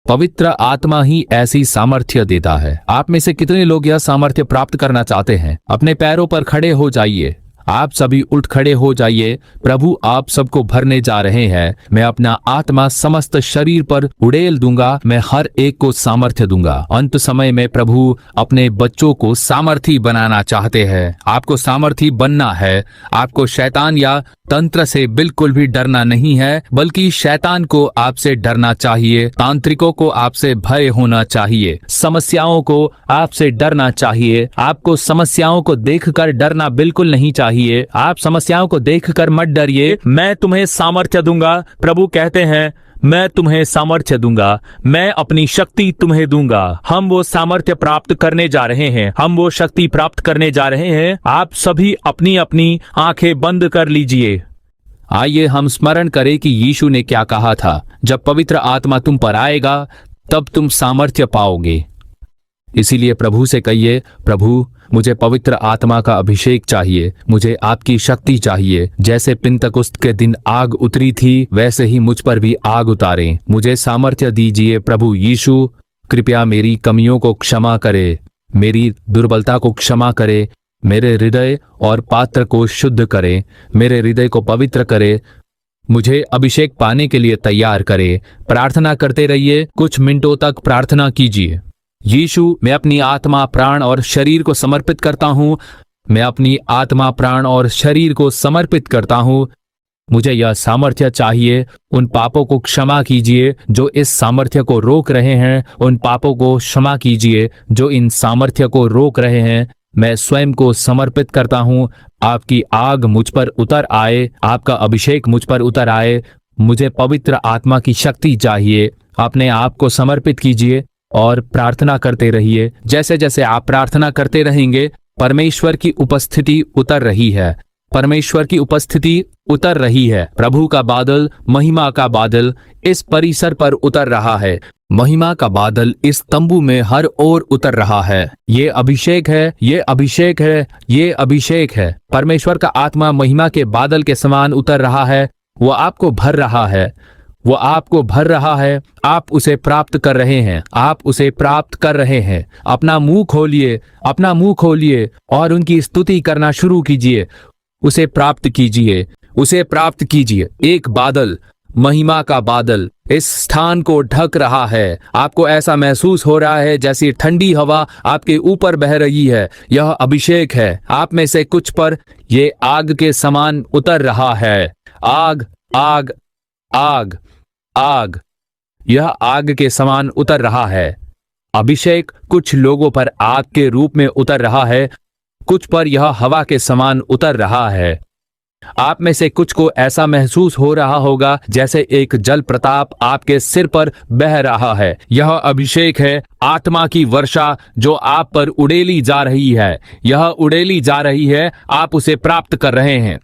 Speaker 8: पवित्र आत्मा ही ऐसी सामर्थ्य देता है। आप में से कितने लोग यह सामर्थ्य प्राप्त करना चाहते हैं? अपने पैरों पर खड़े हो जाइए। आप सभी उठ खड़े हो जाइए। प्रभु आप सबको भरने जा रहे हैं। मैं अपना आत्मा समस्त शरीर पर उड़ेल दूंगा। मैं हर एक को सामर्थ्य दूंगा। अंत समय में प्रभु अपने बच्चों को सामर्थी बनाना चाहते हैं। आपको सामर्थी बनना है। आपको शैतान या तंत्र से बिल्कुल भी डरना नहीं है, बल्कि शैतान को आपसे डरना चाहिए। तांत्रिकों को आपसे भय होना चाहिए। समस्याओं को आपसे डरना चाहिए। आपको समस्याओं को देखकर डरना बिल्कुल नहीं चाहिए। आप समस्याओं को देखकर मत डरिए। मैं तुम्हें सामर्थ्य दूंगा। प्रभु कहते हैं, मैं तुम्हें सामर्थ्य दूंगा, मैं अपनी शक्ति तुम्हें दूंगा। हम वो सामर्थ्य प्राप्त करने जा रहे हैं। हम वो शक्ति प्राप्त करने जा रहे हैं। आप सभी अपनी अपनी आंखें बंद कर लीजिए। आइए हम स्मरण करें कि यीशु ने क्या कहा था। जब पवित्र आत्मा तुम पर आएगा, तब तुम सामर्थ्य पाओगे। इसीलिए प्रभु से कहिए, प्रभु मुझे पवित्र आत्मा का अभिषेक चाहिए, मुझे आपकी शक्ति चाहिए। जैसे पिंतकुस्त के दिन आग उतरी थी, वैसे ही मुझ पर भी आग उतारें। मुझे सामर्थ्य दीजिए प्रभु यीशु। कृपया मेरी कमियों को क्षमा करे, मेरी दुर्बलता को क्षमा करे, मेरे हृदय और पात्र को शुद्ध करे, मेरे हृदय को पवित्र करे, मुझे अभिषेक पाने के लिए तैयार करे। प्रार्थना करते रहिए। कुछ मिनटों तक प्रार्थना कीजिए। यीशु, मैं अपनी आत्मा, प्राण और शरीर को समर्पित करता हूँ। मैं अपनी आत्मा, प्राण और शरीर को समर्पित करता हूँ। मुझे यह सामर्थ्य चाहिए। उन पापों को क्षमा कीजिए जो इस सामर्थ्य को रोक रहे हैं। उन पापों को क्षमा कीजिए जो इन सामर्थ्य को रोक रहे हैं। मैं स्वयं को समर्पित करता हूँ। आपकी आग मुझ पर उतर आए, आपका अभिषेक मुझ पर उतर आए। मुझे पवित्र आत्मा की शक्ति चाहिए। अपने आप को समर्पित कीजिए और प्रार्थना करते रहिए। जैसे जैसे आप प्रार्थना करते रहेंगे, परमेश्वर की उपस्थिति उतर रही है। परमेश्वर की उपस्थिति उतर रही है। प्रभु का बादल, महिमा का बादल इस परिसर पर उतर रहा है। महिमा का बादल इस तंबू में हर ओर उतर रहा है। ये अभिषेक है, ये अभिषेक है, ये अभिषेक है। परमेश्वर का आत्मा महिमा के बादल के समान उतर रहा है। वो आपको भर रहा है। वो आपको भर रहा है। आप उसे प्राप्त कर रहे हैं। आप उसे प्राप्त कर रहे हैं। अपना मुंह खोलिए, अपना मुंह खोलिए और उनकी स्तुति करना शुरू कीजिए। उसे प्राप्त कीजिए, उसे प्राप्त कीजिए। एक बादल, महिमा का बादल इस स्थान को ढक रहा है। आपको ऐसा महसूस हो रहा है जैसी ठंडी हवा आपके ऊपर बह रही है। यह अभिषेक है। आप में से कुछ पर ये आग के समान उतर रहा है। आग, आग, आग, आग। यह आग के समान उतर रहा है। अभिषेक कुछ लोगों पर आग के रूप में उतर रहा है, कुछ पर यह हवा के समान उतर रहा है। आप में से कुछ को ऐसा महसूस हो रहा होगा जैसे एक जल प्रताप आपके सिर पर बह रहा है। यह अभिषेक है, आत्मा की वर्षा जो आप पर उड़ेली जा रही है। यह उड़ेली जा रही है, आप उसे प्राप्त कर रहे हैं।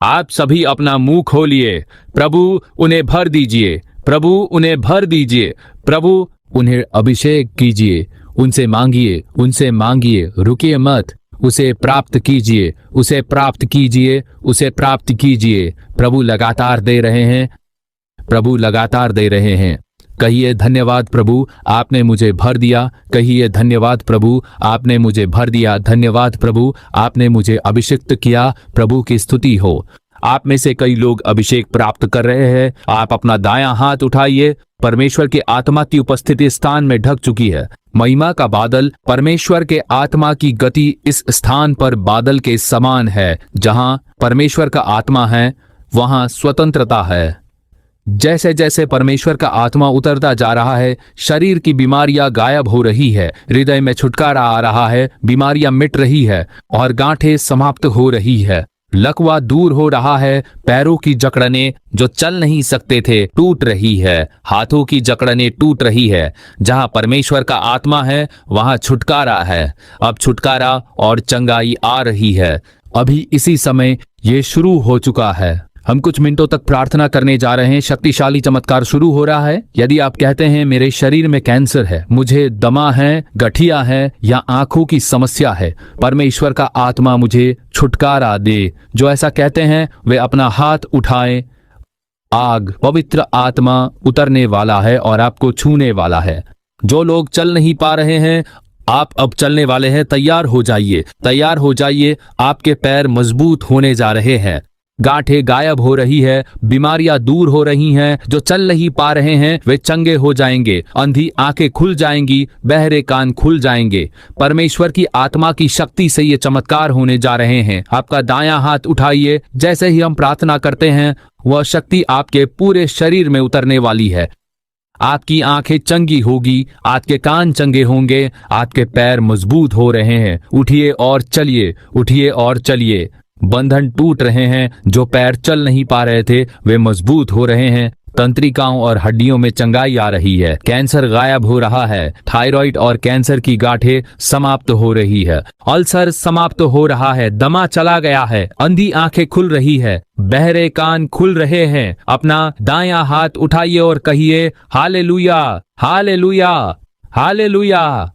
Speaker 8: आप सभी अपना मुंह खोलिए, प्रभु उन्हें भर दीजिए, प्रभु उन्हें भर दीजिए, प्रभु उन्हें अभिषेक कीजिए, उनसे मांगिए, उनसे मांगिए, रुकिए मत, उसे प्राप्त कीजिए, उसे प्राप्त कीजिए, उसे प्राप्त कीजिए। प्रभु लगातार दे रहे हैं, प्रभु लगातार दे रहे हैं। कहिए धन्यवाद प्रभु, आपने मुझे भर दिया। कहिए धन्यवाद प्रभु, आपने मुझे भर दिया। धन्यवाद प्रभु, आपने मुझे अभिषिक्त किया। प्रभु की स्तुति हो। आप में से कई लोग अभिषेक प्राप्त कर रहे हैं। आप अपना दायां हाथ उठाइए। परमेश्वर के आत्मा की उपस्थिति स्थान में ढक चुकी है। महिमा का बादल, परमेश्वर के आत्मा की गति इस स्थान पर बादल के समान है। जहां परमेश्वर का आत्मा है वहां स्वतंत्रता है। जैसे जैसे परमेश्वर का आत्मा उतरता जा रहा है, शरीर की बीमारियां गायब हो रही है, हृदय में छुटकारा आ रहा है, बीमारियां मिट रही है और गांठें समाप्त हो रही है। लकवा दूर हो रहा है, पैरों की जकड़नें जो चल नहीं सकते थे टूट रही है, हाथों की जकड़नें टूट रही है। जहां परमेश्वर का आत्मा है वहां छुटकारा है। अब छुटकारा और चंगाई आ रही है। अभी इसी समय ये शुरू हो चुका है। हम कुछ मिनटों तक प्रार्थना करने जा रहे हैं। शक्तिशाली चमत्कार शुरू हो रहा है। यदि आप कहते हैं मेरे शरीर में कैंसर है, मुझे दमा है, गठिया है या आंखों की समस्या है, परमेश्वर का आत्मा मुझे छुटकारा दे। जो ऐसा कहते हैं वे अपना हाथ उठाएं। आग, पवित्र आत्मा उतरने वाला है और आपको छूने वाला है। जो लोग चल नहीं पा रहे हैं, आप अब चलने वाले हैं। तैयार हो जाइए, तैयार हो जाइए। आपके पैर मजबूत होने जा रहे हैं। गांठें गायब हो रही है, बीमारियां दूर हो रही हैं। जो चल नहीं पा रहे हैं वे चंगे हो जाएंगे। अंधी आंखें खुल जाएंगी, बहरे कान खुल जाएंगे। परमेश्वर की आत्मा की शक्ति से ये चमत्कार होने जा रहे हैं। आपका दायां हाथ उठाइए। जैसे ही हम प्रार्थना करते हैं वह शक्ति आपके पूरे शरीर में उतरने वाली है। आपकी आंखें चंगी होगी, आपके कान चंगे होंगे, आपके पैर मजबूत हो रहे हैं। उठिए और चलिए, उठिए और चलिए। बंधन टूट रहे हैं। जो पैर चल नहीं पा रहे थे वे मजबूत हो रहे हैं। तंत्रिकाओं और हड्डियों में चंगाई आ रही है। कैंसर गायब हो रहा है। थायराइड और कैंसर की गांठें समाप्त हो रही है। अल्सर समाप्त हो रहा है। दमा चला गया है। अंधी आंखें खुल रही है, बहरे कान खुल रहे हैं। अपना दायां हाथ उठाइए और कहिए हालेलुया, हालेलुया, हालेलुया।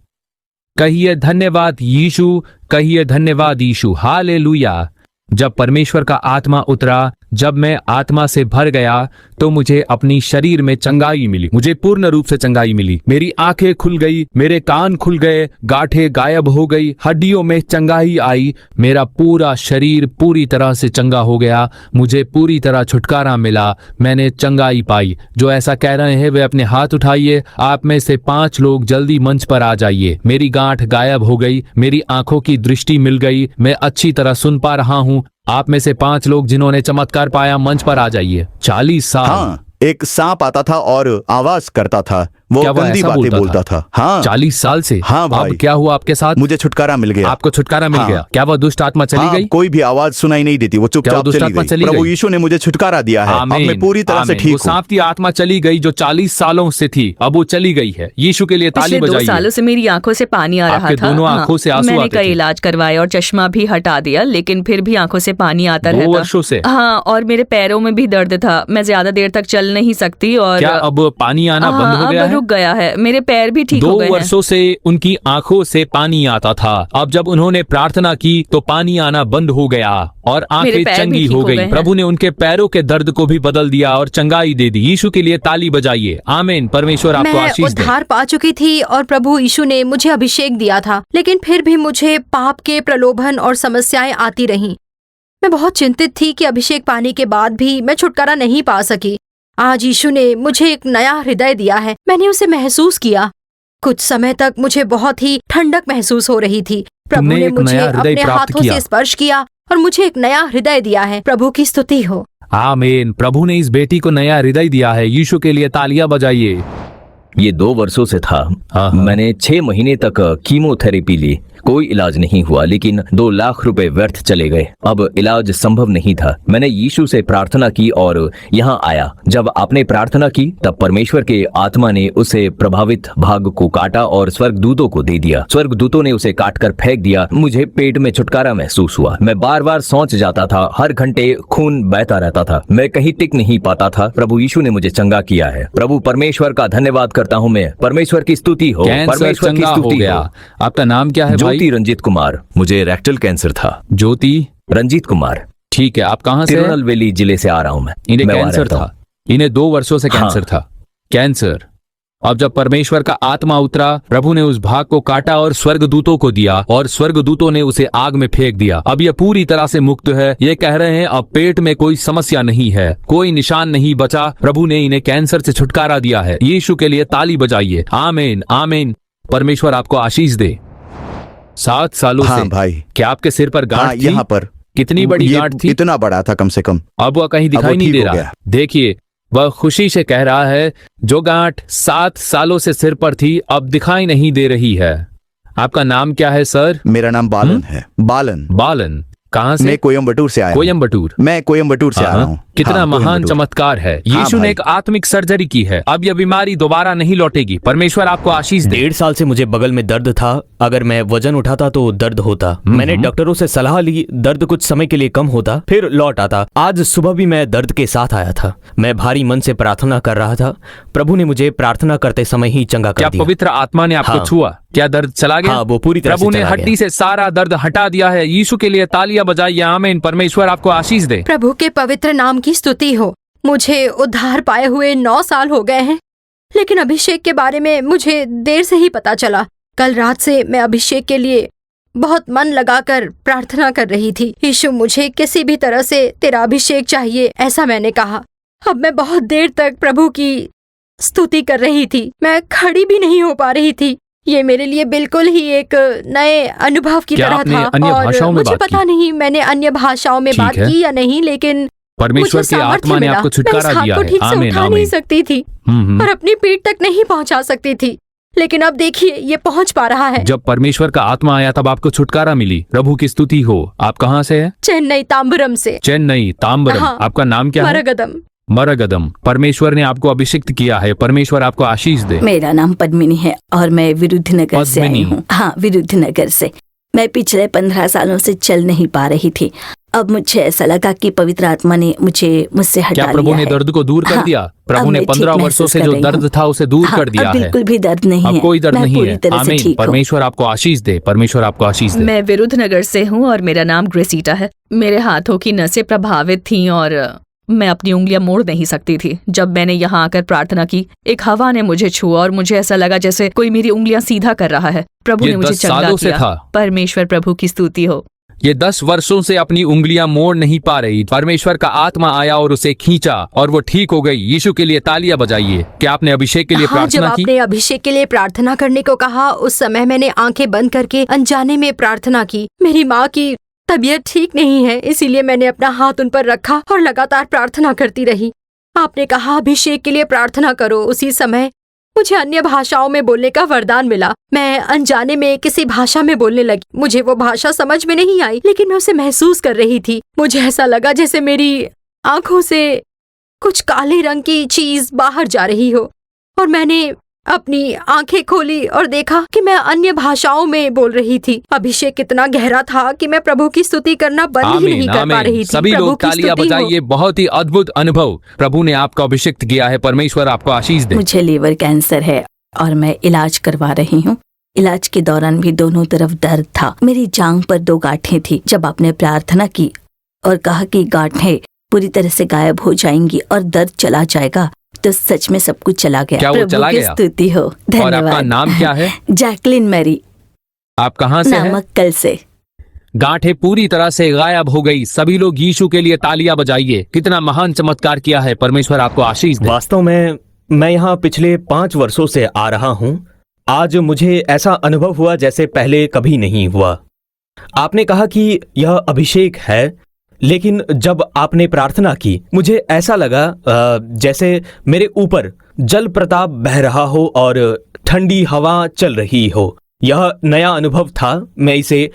Speaker 8: कहिए धन्यवाद यीशु, कहिए धन्यवाद यीशु। हालेलुया। जब परमेश्वर का आत्मा उतरा, जब मैं आत्मा से भर गया तो मुझे अपनी शरीर में चंगाई मिली। मुझे पूर्ण रूप से चंगाई मिली। मेरी आंखें खुल गई, मेरे कान खुल गए, गांठें गायब हो गई, हड्डियों में चंगाई आई। मेरा पूरा शरीर पूरी तरह से चंगा हो गया। मुझे पूरी तरह छुटकारा मिला। मैंने चंगाई पाई। जो ऐसा कह रहे हैं वे अपने हाथ उठाइए। आप में से 5 लोग जल्दी मंच पर आ जाइए। मेरी गांठ गायब हो गई, मेरी आंखों की दृष्टि मिल गई, मैं अच्छी तरह सुन पा रहा हूँ। आप में से 5 लोग जिन्होंने चमत्कार पाया मंच पर आ जाइए। 40 साल।
Speaker 2: हाँ, एक सांप आता था और आवाज करता था। वो
Speaker 8: क्या
Speaker 2: गंदी
Speaker 8: ऐसा
Speaker 2: बातें बोलता था। हाँ
Speaker 8: 40 साल से।
Speaker 2: हाँ भाई।
Speaker 8: अब क्या हुआ आपके साथ?
Speaker 2: मुझे छुटकारा मिल गया।
Speaker 8: आपको छुटकारा मिल
Speaker 2: हाँ।
Speaker 8: गया। क्या वह दुष्ट आत्मा चली गई?
Speaker 2: कोई भी आवाज सुनाई नहीं देती, वो
Speaker 8: क्या वो
Speaker 2: चुपचाप
Speaker 8: दुष्ट
Speaker 2: चली
Speaker 8: आत्मा
Speaker 2: गई।
Speaker 8: चली
Speaker 2: प्रभु
Speaker 8: गई?
Speaker 2: यीशु ने मुझे छुटकारा दिया है। अब मैं पूरी तरह से
Speaker 8: आमीन।
Speaker 2: ठीक
Speaker 8: वो
Speaker 2: हूँ।
Speaker 8: सांप की आत्मा चली गई जो 40 सालों से थी, अब वो चली गई है। यीशु के लिए ताली
Speaker 3: पिछले 2
Speaker 8: बजाइए।
Speaker 3: सालों से मेरी आंखों से पानी आ रहा
Speaker 8: आपके
Speaker 3: था।
Speaker 8: दोनों आंखों से आंसू
Speaker 3: मैंने
Speaker 8: आते
Speaker 3: कई
Speaker 8: थे।
Speaker 3: इलाज करवाए और चश्मा भी हटा दिया, लेकिन फिर भी आंखों से पानी आता
Speaker 8: 2
Speaker 3: रहता।
Speaker 8: वर्षों से।
Speaker 3: हाँ, और मेरे पैरों में भी दर्द था। मैं ज्यादा देर तक चल नहीं सकती और
Speaker 8: क्या अब पानी आना बंद हो गया
Speaker 3: अब
Speaker 8: है?
Speaker 3: रुक गया है। मेरे पैर भी ठीक हो
Speaker 8: 2
Speaker 3: गए हैं।
Speaker 8: वर्षों से उनकी आंखों से पानी आता था। अब जब उन्होंने प्रार्थना की तो पानी आना बंद हो गया और आंखें
Speaker 3: मेरे पैर भी
Speaker 8: चंगी
Speaker 3: ठीक
Speaker 8: हो
Speaker 3: हो गए
Speaker 8: गई।
Speaker 3: हैं।
Speaker 8: प्रभु ने उनके पैरों के दर्द को भी बदल दिया और चंगाई दे दी। यीशु के लिए ताली बजाइए। आमीन। परमेश्वर आपको
Speaker 6: मैं
Speaker 8: आशीष दे।
Speaker 6: उद्धार पा चुकी थी और प्रभु यीशु ने मुझे अभिषेक दिया था, लेकिन फिर भी मुझे पाप के प्रलोभन और समस्याएं आती रहीं। मैं बहुत चिंतित थी कि अभिषेक पाने के बाद भी मैं छुटकारा नहीं पा सकी। आज यीशु ने मुझे एक नया हृदय दिया है। मैंने उसे महसूस किया। कुछ समय तक मुझे बहुत ही ठंडक महसूस हो रही थी। प्रभु
Speaker 8: तुमने
Speaker 6: ने
Speaker 8: एक
Speaker 6: मुझे
Speaker 8: नया हृदय
Speaker 6: अपने
Speaker 8: प्राप्त
Speaker 6: हाथों
Speaker 8: किया।
Speaker 6: से स्पर्श किया और मुझे एक नया हृदय दिया है। प्रभु की स्तुति हो।
Speaker 8: आमीन। प्रभु ने इस बेटी को नया हृदय दिया है। यीशु के लिए तालियां बजाइए।
Speaker 7: ये 2 वर्षों से था।
Speaker 8: हाँ।
Speaker 7: मैंने 6 महीने तक कीमोथेरेपी ली। कोई इलाज नहीं हुआ, लेकिन 2 लाख रुपए व्यर्थ चले गए। अब इलाज संभव नहीं था। मैंने यीशु से प्रार्थना की और यहाँ आया। जब आपने प्रार्थना की तब परमेश्वर के आत्मा ने उसे प्रभावित भाग को काटा और स्वर्गदूतों को दे दिया। स्वर्गदूतों ने उसे काटकर फेंक दिया। मुझे पेट में छुटकारा महसूस हुआ। मैं बार बार सोच जाता था, हर घंटे खून बहता रहता था, मैं कहीं टिक नहीं पाता था। प्रभु यीशु ने मुझे चंगा किया है। प्रभु परमेश्वर का धन्यवाद करता हूँ मैं। परमेश्वर की स्तुति हो,
Speaker 8: कैंसर
Speaker 7: परमेश्वर की
Speaker 8: चंगा हो
Speaker 7: स्तुति
Speaker 8: गया।
Speaker 7: हो।
Speaker 8: आपका नाम क्या है भाई?
Speaker 7: ज्योति रंजीत कुमार। मुझे रेक्टल कैंसर था।
Speaker 8: ज्योति
Speaker 7: रंजीत कुमार।
Speaker 8: ठीक है, आप कहाँ से हैं?
Speaker 7: तिरुनेलवेली जिले से आ रहा हूँ मैं।
Speaker 8: इन्हें
Speaker 7: मैं वहाँ
Speaker 8: कैंसर
Speaker 7: रहता हूँ।
Speaker 8: था। इन्हें 2 वर्षों से कैंसर
Speaker 7: हाँ।
Speaker 8: था। कैंसर। अब जब परमेश्वर का आत्मा उतरा, प्रभु ने उस भाग को काटा और स्वर्गदूतों को दिया और स्वर्गदूतों ने उसे आग में फेंक दिया। अब यह पूरी तरह से मुक्त है। ये कह रहे हैं अब पेट में कोई समस्या नहीं है, कोई निशान नहीं बचा। प्रभु ने इन्हें कैंसर से छुटकारा दिया है। यीशु के लिए ताली बजाइए। आमीन, आमीन। परमेश्वर आपको आशीष दे। 7 सालों
Speaker 2: हाँ
Speaker 8: से
Speaker 2: भाई।
Speaker 8: क्या आपके सिर पर
Speaker 2: हाँ,
Speaker 8: गांठ थी?
Speaker 2: यहाँ पर
Speaker 8: कितनी बड़ी
Speaker 2: ये
Speaker 8: गांठ थी?
Speaker 2: इतना बड़ा था कम से कम।
Speaker 8: अब वह कहीं
Speaker 2: अब वो
Speaker 8: दिखाई नहीं
Speaker 2: ठीक
Speaker 8: दे
Speaker 2: हो
Speaker 8: रहा।
Speaker 2: गया।
Speaker 8: देखिए, वह खुशी से कह रहा है जो गांठ 7 सालों से सिर पर थी अब दिखाई नहीं दे रही है। आपका नाम क्या है सर?
Speaker 2: मेरा नाम बालन है। बालन।
Speaker 8: बालन। कहाँ से?
Speaker 2: मैं कोयम्बटूर से आया हूँ।
Speaker 8: कोयम्बटूर।
Speaker 2: मैं कोयम्बटूर से आ रहा हूँ।
Speaker 8: कितना
Speaker 2: हाँ,
Speaker 8: महान
Speaker 2: कोयम्बटूर।
Speaker 8: चमत्कार है। यीशु ने
Speaker 2: भाई।
Speaker 8: एक आत्मिक सर्जरी की है। अब यह बीमारी दोबारा नहीं लौटेगी। परमेश्वर आपको आशीष दे।
Speaker 1: 1.5 साल से मुझे बगल में दर्द था। अगर मैं वजन उठाता तो दर्द होता। मैंने डॉक्टरों से सलाह ली, दर्द कुछ समय के लिए कम होता फिर लौट आता। आज सुबह भी मैं दर्द के साथ आया था। मैं भारी मन से प्रार्थना कर रहा था। प्रभु ने मुझे प्रार्थना करते समय ही चंगा
Speaker 8: क्या
Speaker 1: कर दिया।
Speaker 8: पवित्र आत्मा ने आपको
Speaker 1: हाँ।
Speaker 8: छुआ? क्या दर्द चला गया?
Speaker 1: हाँ, वो पूरी तरह
Speaker 8: प्रभु
Speaker 1: से
Speaker 8: ने
Speaker 1: चला
Speaker 8: हड्डी
Speaker 1: गया।
Speaker 8: से सारा दर्द हटा दिया है। यीशु के लिए तालियां बजाइए। आमीन। परमेश्वर आपको आशीष दे।
Speaker 6: प्रभु के पवित्र नाम की स्तुति हो। मुझे उद्धार पाए हुए 9 साल हो गए हैं, लेकिन अभिषेक के बारे में मुझे देर से ही पता चला। कल रात से मैं अभिषेक के लिए बहुत मन लगाकर प्रार्थना कर रही थी। यीशु, मुझे किसी भी तरह से तेरा अभिषेक चाहिए, ऐसा मैंने कहा। अब मैं बहुत देर तक प्रभु की स्तुति कर रही थी। मैं खड़ी भी नहीं हो पा रही थी। ये मेरे लिए बिल्कुल ही एक नए अनुभव की
Speaker 8: क्या
Speaker 6: तरह
Speaker 8: आपने
Speaker 6: था।
Speaker 8: अन्य
Speaker 6: और
Speaker 8: भाषाओं में
Speaker 6: मुझे
Speaker 8: बात
Speaker 6: पता
Speaker 8: की?
Speaker 6: नहीं मैंने अन्य भाषाओं में
Speaker 8: ठीक
Speaker 6: बात
Speaker 8: है।
Speaker 6: की या नहीं, लेकिन
Speaker 8: परमेश्वर
Speaker 6: मुझे
Speaker 8: की
Speaker 6: सामर्थ्य
Speaker 8: आत्मा ने
Speaker 6: मिला।
Speaker 8: आपको
Speaker 6: मैं
Speaker 8: छुटकारा
Speaker 6: इस हाथ
Speaker 8: दिया
Speaker 6: को
Speaker 8: है।
Speaker 6: ठीक से
Speaker 8: आमीन,
Speaker 6: उठा नहीं
Speaker 8: आमीन।
Speaker 6: सकती थी और अपनी पीठ तक नहीं पहुंचा सकती थी, लेकिन अब देखिए ये पहुंच पा रहा है।
Speaker 8: जब परमेश्वर का आत्मा आया तब आपको छुटकारा मिली। प्रभु की स्तुति हो। आप कहाँ से है?
Speaker 6: चेन्नई तांबरम से।
Speaker 8: चेन्नई तांबरम।
Speaker 6: हाँ।
Speaker 8: आपका नाम क्या है?
Speaker 6: मरगदम।
Speaker 8: मरगदम। परमेश्वर ने आपको अभिषिक्त किया है। परमेश्वर आपको आशीष दे।
Speaker 4: मेरा नाम पद्मिनी है और मैं विरुद्धनगर से आई
Speaker 8: पद्मिनी।
Speaker 4: हूँ। हाँ, विरुद्धनगर से। मैं पिछले 15 सालों से चल नहीं पा रही थी। अब मुझे ऐसा लगा कि पवित्र आत्मा ने मुझसे हटा
Speaker 8: क्या प्रभु
Speaker 4: लिया
Speaker 8: ने
Speaker 4: है।
Speaker 8: दर्द को दूर कर
Speaker 4: हाँ,
Speaker 8: दिया? प्रभु
Speaker 4: अब
Speaker 8: ने
Speaker 4: मैं
Speaker 8: 15
Speaker 4: ठीक
Speaker 8: वर्षों से
Speaker 4: महसूस
Speaker 8: जो
Speaker 4: कर रही
Speaker 8: दर्द
Speaker 4: हूँ।
Speaker 8: था उसे दूर
Speaker 4: हाँ,
Speaker 8: कर दिया
Speaker 4: अब
Speaker 8: है।
Speaker 4: बिल्कुल भी दर्द नहीं
Speaker 8: अब
Speaker 4: है।
Speaker 8: कोई दर्द
Speaker 4: मैं
Speaker 8: नहीं
Speaker 4: पूरी
Speaker 8: है।
Speaker 4: तरह से
Speaker 8: आमीन।
Speaker 4: ठीक हूँ।
Speaker 8: परमेश्वर आपको आशीष दे। परमेश्वर आपको आशीष दे।
Speaker 3: मैं विरुद्धनगर से हूँ और मेरा नाम ग्रेसीटा है। मेरे हाथों की नसें प्रभावित थीं और मैं अपनी उंगलियां मोड़ नहीं सकती थी। जब मैंने यहाँ आकर प्रार्थना की, एक हवा ने मुझे छुआ और मुझे ऐसा लगा जैसे कोई मेरी उंगलियां सीधा कर रहा है। प्रभु
Speaker 8: ये
Speaker 3: ने मुझे
Speaker 8: 10
Speaker 3: चंगा
Speaker 8: सालों से
Speaker 3: किया।
Speaker 8: था।
Speaker 3: परमेश्वर प्रभु की स्तुति हो।
Speaker 8: ये 10 वर्षों से अपनी उंगलियां मोड़ नहीं पा रही। परमेश्वर का आत्मा आया और उसे खींचा और वो ठीक हो गई। यीशु के लिए तालियां बजाइए। क्या आपने अभिषेक के लिए
Speaker 6: हाँ, जब
Speaker 8: प्रार्थना की?
Speaker 6: आपने अभिषेक के लिए प्रार्थना करने को कहा, उस समय मैंने आंखें बंद करके अनजाने में प्रार्थना की। मेरी माँ की तबीयत ठीक नहीं है, इसीलिए मैंने अपना हाथ उन पर रखा और लगातार प्रार्थना करती रही। आपने कहा अभिषेक के लिए प्रार्थना करो। उसी समय मुझे अन्य भाषाओं में बोलने का वरदान मिला। मैं अनजाने में किसी भाषा में बोलने लगी। मुझे वो भाषा समझ में नहीं आई, लेकिन मैं उसे महसूस कर रही थी। मुझे ऐसा लगा जैसे मेरी आंखों से कुछ काले रंग की चीज बाहर जा रही हो, और मैंने अपनी आंखें खोली और देखा कि मैं अन्य भाषाओं में बोल रही थी। अभिषेक कितना गहरा था कि मैं प्रभु की स्तुति करना बंद ही नहीं
Speaker 8: आमीन,
Speaker 6: कर पा रही
Speaker 8: आमीन।
Speaker 6: थी।
Speaker 8: सभी
Speaker 6: प्रभु
Speaker 8: लोग
Speaker 6: की
Speaker 8: तालियां
Speaker 6: स्तुति हो।
Speaker 8: बजाइए। बहुत ही अद्भुत अनुभव प्रभु ने आपको अभिषिक्त किया है। परमेश्वर आपको आशीष दे।
Speaker 4: मुझे लीवर कैंसर है और मैं इलाज करवा रही हूँ। इलाज के दौरान भी दोनों तरफ दर्द था। मेरी जांघ पर 2 गांठें थी। जब आपने प्रार्थना की और कहा कि गांठें पूरी तरह से गायब हो जाएंगी और दर्द चला जाएगा, तो सच में सब कुछ चला गया।
Speaker 8: क्या वो
Speaker 4: प्रभु
Speaker 8: चला
Speaker 4: की
Speaker 8: गया?
Speaker 4: स्तुति हो।
Speaker 8: और आपका
Speaker 4: धन्यवाद।
Speaker 8: नाम क्या है?
Speaker 4: Jacqueline Mary.
Speaker 8: आप कहाँ से हैं?
Speaker 4: नमक्कल से।
Speaker 8: गांठें पूरी तरह से गायब हो गई। सभी लोग यीशु के लिए तालियां बजाइए। कितना महान चमत्कार किया है। परमेश्वर आपको आशीष दे।
Speaker 1: वास्तव में मैं यहाँ पिछले 5 वर्षों से आ रहा हूँ। आज मुझे ऐसा अनुभव हुआ जैसे पहले कभी नहीं हुआ। आपने कहा कि यह अभिषेक है, लेकिन जब आपने प्रार्थना की मुझे ऐसा लगा जैसे मेरे ऊपर जल प्रताप बह रहा हो और ठंडी हवा चल रही हो। यह नया अनुभव था, मैं इसे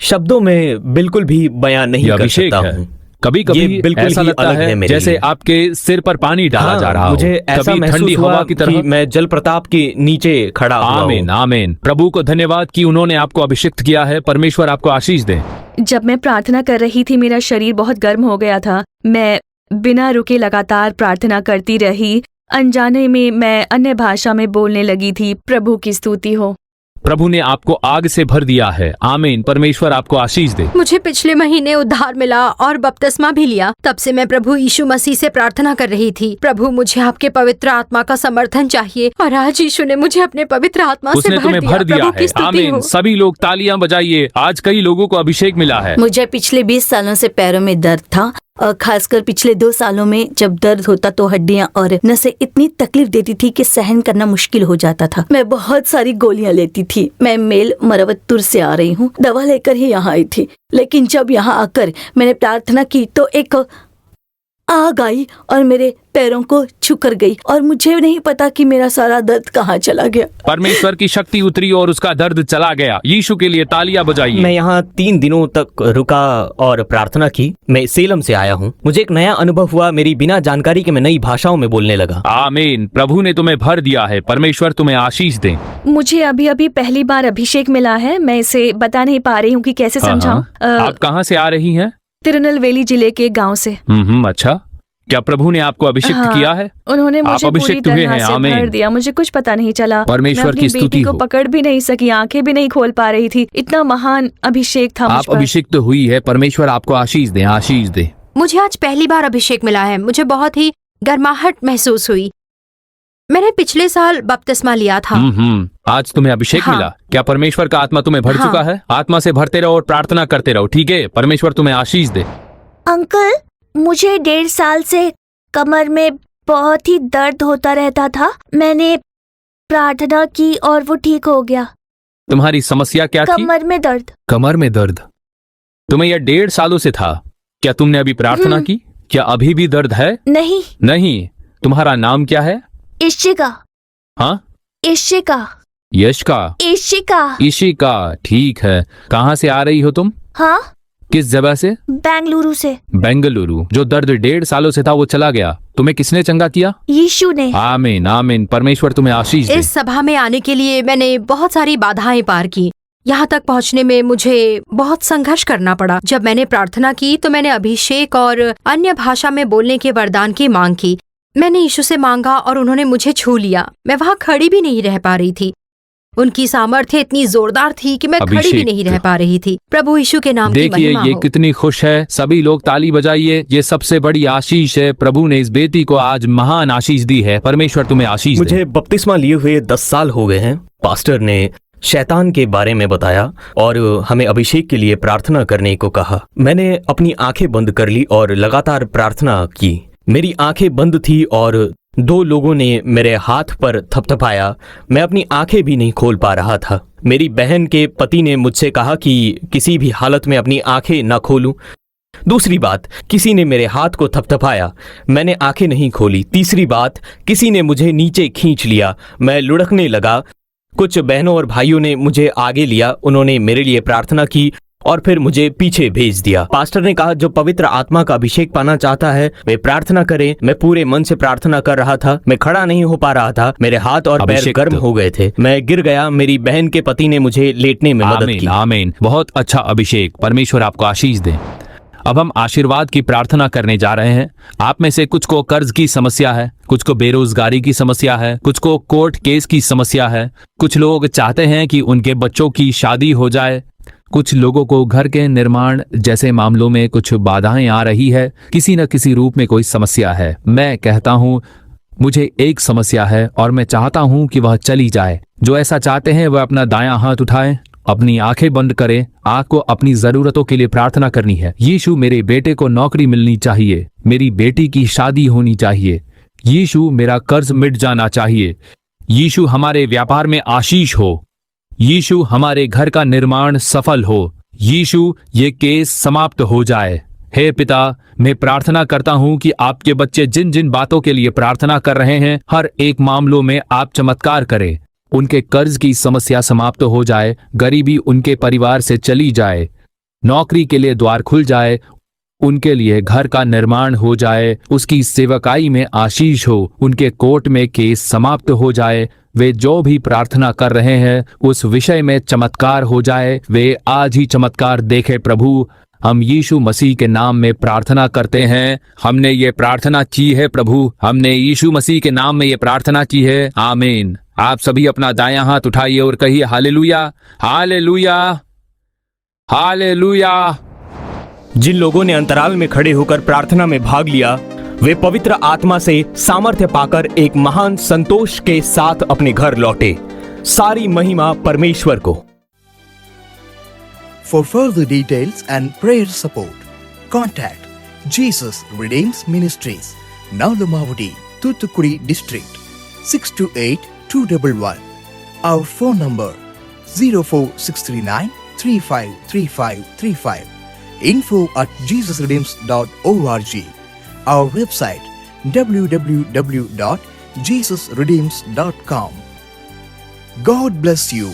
Speaker 1: शब्दों में बिल्कुल भी बयान नहीं
Speaker 8: ये
Speaker 1: कर
Speaker 8: अभिषेक
Speaker 1: सकता
Speaker 8: है।
Speaker 1: हूँ।
Speaker 8: कभी
Speaker 1: ये
Speaker 8: कभी
Speaker 1: बिल्कुल
Speaker 8: ऐसा
Speaker 1: ही
Speaker 8: लगता
Speaker 1: अलग है
Speaker 8: है
Speaker 1: मेरे
Speaker 8: जैसे
Speaker 1: लिए।
Speaker 8: आपके सिर पर पानी डाला जा रहा हो,
Speaker 1: मुझे ऐसा
Speaker 8: कभी
Speaker 1: महसूस
Speaker 8: ठंडी
Speaker 1: हुआ
Speaker 8: हवा की
Speaker 1: कि
Speaker 8: तरह।
Speaker 1: मैं जल प्रताप के नीचे खड़ा हुआ
Speaker 8: आमीन
Speaker 1: हूँ।
Speaker 8: आमीन। प्रभु को धन्यवाद कि उन्होंने आपको अभिषिक्त किया है। परमेश्वर आपको आशीष दे।
Speaker 3: जब मैं प्रार्थना कर रही थी मेरा शरीर बहुत गर्म हो गया था। मैं बिना रुके लगातार प्रार्थना करती रही। अनजाने में मैं अन्य भाषा में बोलने लगी थी। प्रभु की स्तुति हो।
Speaker 8: प्रभु ने आपको आग से भर दिया है। आमीन। परमेश्वर आपको आशीष दे।
Speaker 6: मुझे पिछले महीने उद्धार मिला और बपतिस्मा भी लिया। तब से मैं प्रभु यीशु मसीह से प्रार्थना कर रही थी, प्रभु मुझे आपके पवित्र आत्मा का समर्थन चाहिए, और आज यीशु ने मुझे अपने पवित्र आत्मा से
Speaker 8: उसने तुम्हें भर दिया
Speaker 6: प्रभु
Speaker 8: है।
Speaker 6: की स्तुति
Speaker 8: आमीन।
Speaker 6: हो।
Speaker 8: सभी लोग तालियां बजाइए। आज कई लोगों को अभिषेक मिला है।
Speaker 4: मुझे पिछले 20 सालों से पैरों में दर्द था, और खासकर पिछले 2 सालों में जब दर्द होता तो हड्डियां और नसें इतनी तकलीफ देती थी कि सहन करना मुश्किल हो जाता था। मैं बहुत सारी गोलियां लेती थी। मैं मेल मरवत्तुर से आ रही हूँ, दवा लेकर ही यहाँ आई थी। लेकिन जब यहाँ आकर मैंने प्रार्थना की तो एक आग आई और मेरे पैरों को छूकर गई, और मुझे नहीं पता कि मेरा सारा दर्द कहाँ चला गया।
Speaker 8: परमेश्वर की शक्ति उतरी और उसका दर्द चला गया। यीशु के लिए तालियां बजाइए।
Speaker 1: मैं यहाँ 3 दिनों तक रुका और प्रार्थना की। मैं सेलम से आया हूँ। मुझे एक नया अनुभव हुआ। मेरी बिना जानकारी के मैं नई भाषाओं में बोलने लगा।
Speaker 8: आमीन। प्रभु ने तुम्हें भर दिया है। परमेश्वर तुम्हें आशीष दे।
Speaker 3: मुझे अभी अभी पहली बार अभिषेक मिला है। मैं इसे बता नहीं पा रही हूँ कि कैसे समझाऊं।
Speaker 8: आप कहाँ से आ रही हैं?
Speaker 3: तिरुनेलवेली जिले के गांव से।
Speaker 8: अच्छा। क्या प्रभु ने आपको अभिषिक्त
Speaker 3: हाँ,
Speaker 8: किया है?
Speaker 3: उन्होंने
Speaker 8: आप
Speaker 3: मुझे पूरी
Speaker 8: अभिषिक्त हुए
Speaker 3: तरह
Speaker 8: हैं।
Speaker 3: से
Speaker 8: आमीन।
Speaker 3: भर दिया। मुझे कुछ पता नहीं चला।
Speaker 8: परमेश्वर
Speaker 3: मैं अपनी
Speaker 8: की स्तुति
Speaker 3: बेटी को
Speaker 8: हो।
Speaker 3: पकड़ भी नहीं सकी, आंखें भी नहीं खोल पा रही थी। इतना महान अभिषेक था मुझ
Speaker 8: आप
Speaker 3: पर।
Speaker 8: अभिषिक्त हुई है। परमेश्वर आपको आशीष दे, आशीष दे।
Speaker 6: मुझे आज पहली बार अभिषेक मिला है। मुझे बहुत ही गर्माहट महसूस हुई। मैंने पिछले साल बपतिस्मा लिया था।
Speaker 8: आज तुम्हें अभिषेक
Speaker 6: हाँ।
Speaker 8: मिला। क्या परमेश्वर का आत्मा तुम्हें भर
Speaker 6: हाँ।
Speaker 8: चुका है? आत्मा से भरते रहो और प्रार्थना करते रहो, ठीक है? परमेश्वर तुम्हें आशीष दे।
Speaker 9: अंकल, मुझे 1.5 साल से कमर में बहुत ही दर्द होता रहता था। मैंने प्रार्थना की और वो ठीक हो गया।
Speaker 8: तुम्हारी समस्या क्या थी?
Speaker 9: कमर में दर्द।
Speaker 8: कमर में दर्द। तुम्हें यह 1.5 सालों से था। क्या तुमने अभी प्रार्थना की? क्या अभी भी दर्द है?
Speaker 9: नहीं।
Speaker 8: नहीं। तुम्हारा नाम क्या है?
Speaker 9: इशिका।
Speaker 8: हाँ,
Speaker 9: इशिका।
Speaker 8: यश
Speaker 9: इशिका।
Speaker 8: इशिका। ठीक है। कहाँ से आ रही हो तुम?
Speaker 9: हाँ,
Speaker 8: किस जगह से?
Speaker 9: बेंगलुरु से।
Speaker 8: बेंगलुरु। जो दर्द 1.5 सालों से था वो चला गया। तुम्हें किसने चंगा किया?
Speaker 9: यीशु ने।
Speaker 8: आमीन आमीन। परमेश्वर तुम्हें आशीष दे।
Speaker 6: इस सभा में आने के लिए मैंने बहुत सारी बाधाएं पार की। यहाँ तक पहुँचने में मुझे बहुत संघर्ष करना पड़ा। जब मैंने प्रार्थना की तो मैंने अभिषेक और अन्य भाषा में बोलने के वरदान की मांग की। मैंने यीशु से मांगा और उन्होंने मुझे छू लिया। मैं वहाँ खड़ी भी नहीं रह पा रही थी। उनकी सामर्थ्य इतनी जोरदार थी कि मैं खड़ी भी
Speaker 8: अभिषेक।
Speaker 6: नहीं रह पा रही थी। प्रभु यीशु के नाम की
Speaker 8: देखिए
Speaker 6: महिमा
Speaker 8: ये
Speaker 6: हो।
Speaker 8: कितनी खुश है। सभी लोग ताली बजाइए। ये सबसे बड़ी आशीष है। प्रभु ने इस बेटी को आज महान आशीष दी है। परमेश्वर तुम्हें आशीष दे।
Speaker 1: मुझे बपतिस्मा लिए हुए 10 साल हो गए हैं। पास्टर ने शैतान के बारे में बताया और हमें अभिषेक के लिए प्रार्थना करने को कहा। मैंने अपनी आंखें बंद कर ली और लगातार प्रार्थना की। मेरी आंखें बंद थी और 2 लोगों ने मेरे हाथ पर थपथपाया। मैं अपनी आंखें भी नहीं खोल पा रहा था। मेरी बहन के पति ने मुझसे कहा कि किसी भी हालत में अपनी आंखें न खोलूं। दूसरी बात, किसी ने मेरे हाथ को थपथपाया। मैंने आंखें नहीं खोली। तीसरी बात, किसी ने मुझे नीचे खींच लिया। मैं लुढ़कने लगा। कुछ बहनों और भाइयों ने मुझे आगे लिया। उन्होंने मेरे लिए प्रार्थना की और फिर मुझे पीछे भेज दिया। पास्टर ने कहा जो पवित्र आत्मा का अभिषेक पाना चाहता है वे प्रार्थना करे। मैं पूरे मन से प्रार्थना कर रहा था। मैं खड़ा नहीं हो पा रहा था। मेरे हाथ और पैर
Speaker 8: अभिषेक
Speaker 1: गर्म हो गए थे। मैं गिर गया। मेरी बहन के पति ने मुझे लेटने में मदद
Speaker 8: आमीन
Speaker 1: की।
Speaker 8: आमीन। बहुत अच्छा अभिषेक। परमेश्वर आपको आशीष दे। अब हम आशीर्वाद की प्रार्थना करने जा रहे हैं। आप में से कुछ को कर्ज की समस्या है, कुछ को बेरोजगारी की समस्या है, कुछ को कोर्ट केस की समस्या है, कुछ लोग चाहते हैं कि उनके बच्चों की शादी हो जाए, कुछ लोगों को घर के निर्माण जैसे मामलों में कुछ बाधाएं आ रही है। किसी न किसी रूप में कोई समस्या है। मैं कहता हूँ मुझे एक समस्या है और मैं चाहता हूँ कि वह चली जाए। जो ऐसा चाहते हैं वह अपना दायां हाथ उठाएं, अपनी आंखें बंद करें। आपको अपनी जरूरतों के लिए प्रार्थना करनी है। यीशु मेरे बेटे को नौकरी मिलनी चाहिए, मेरी बेटी की शादी होनी चाहिए। यीशु मेरा कर्ज मिट जाना चाहिए। यीशु हमारे व्यापार में आशीष हो। यीशु हमारे घर का निर्माण सफल हो। यीशु ये केस समाप्त हो जाए। हे पिता, मैं प्रार्थना करता हूँ कि आपके बच्चे जिन जिन बातों के लिए प्रार्थना कर रहे हैं हर एक मामलों में आप चमत्कार करें। उनके कर्ज की समस्या समाप्त हो जाए, गरीबी उनके परिवार से चली जाए, नौकरी के लिए द्वार खुल जाए, उनके लिए घर का निर्माण हो जाए, उसकी सेवकाई में आशीष हो, उनके कोर्ट में केस समाप्त हो जाए, वे जो भी प्रार्थना कर रहे हैं उस विषय में चमत्कार हो जाए, वे आज ही चमत्कार देखे प्रभु। हम यीशु मसीह के नाम में प्रार्थना करते हैं। हमने ये प्रार्थना की है प्रभु, हमने यीशु मसीह के नाम में ये प्रार्थना की है। आमीन। आप सभी अपना दायां हाथ उठाइए और कहिए हालेलुया, हालेलुया, हालेलुया।
Speaker 1: जिन लोगों ने अंतराल में खड़े होकर प्रार्थना में भाग लिया, वे पवित्र आत्मा से सामर्थ्य पाकर एक महान संतोष के साथ अपने घर लौटे। सारी महिमा परमेश्वर को।
Speaker 10: For further details and prayer support, contact Jesus Redeems Ministries, Nalumavudi, Thoothukudi District, 628-211. Our phone number 04639 353535. info@jesusredeems.org. Our website www.jesusredeems.com. God bless you.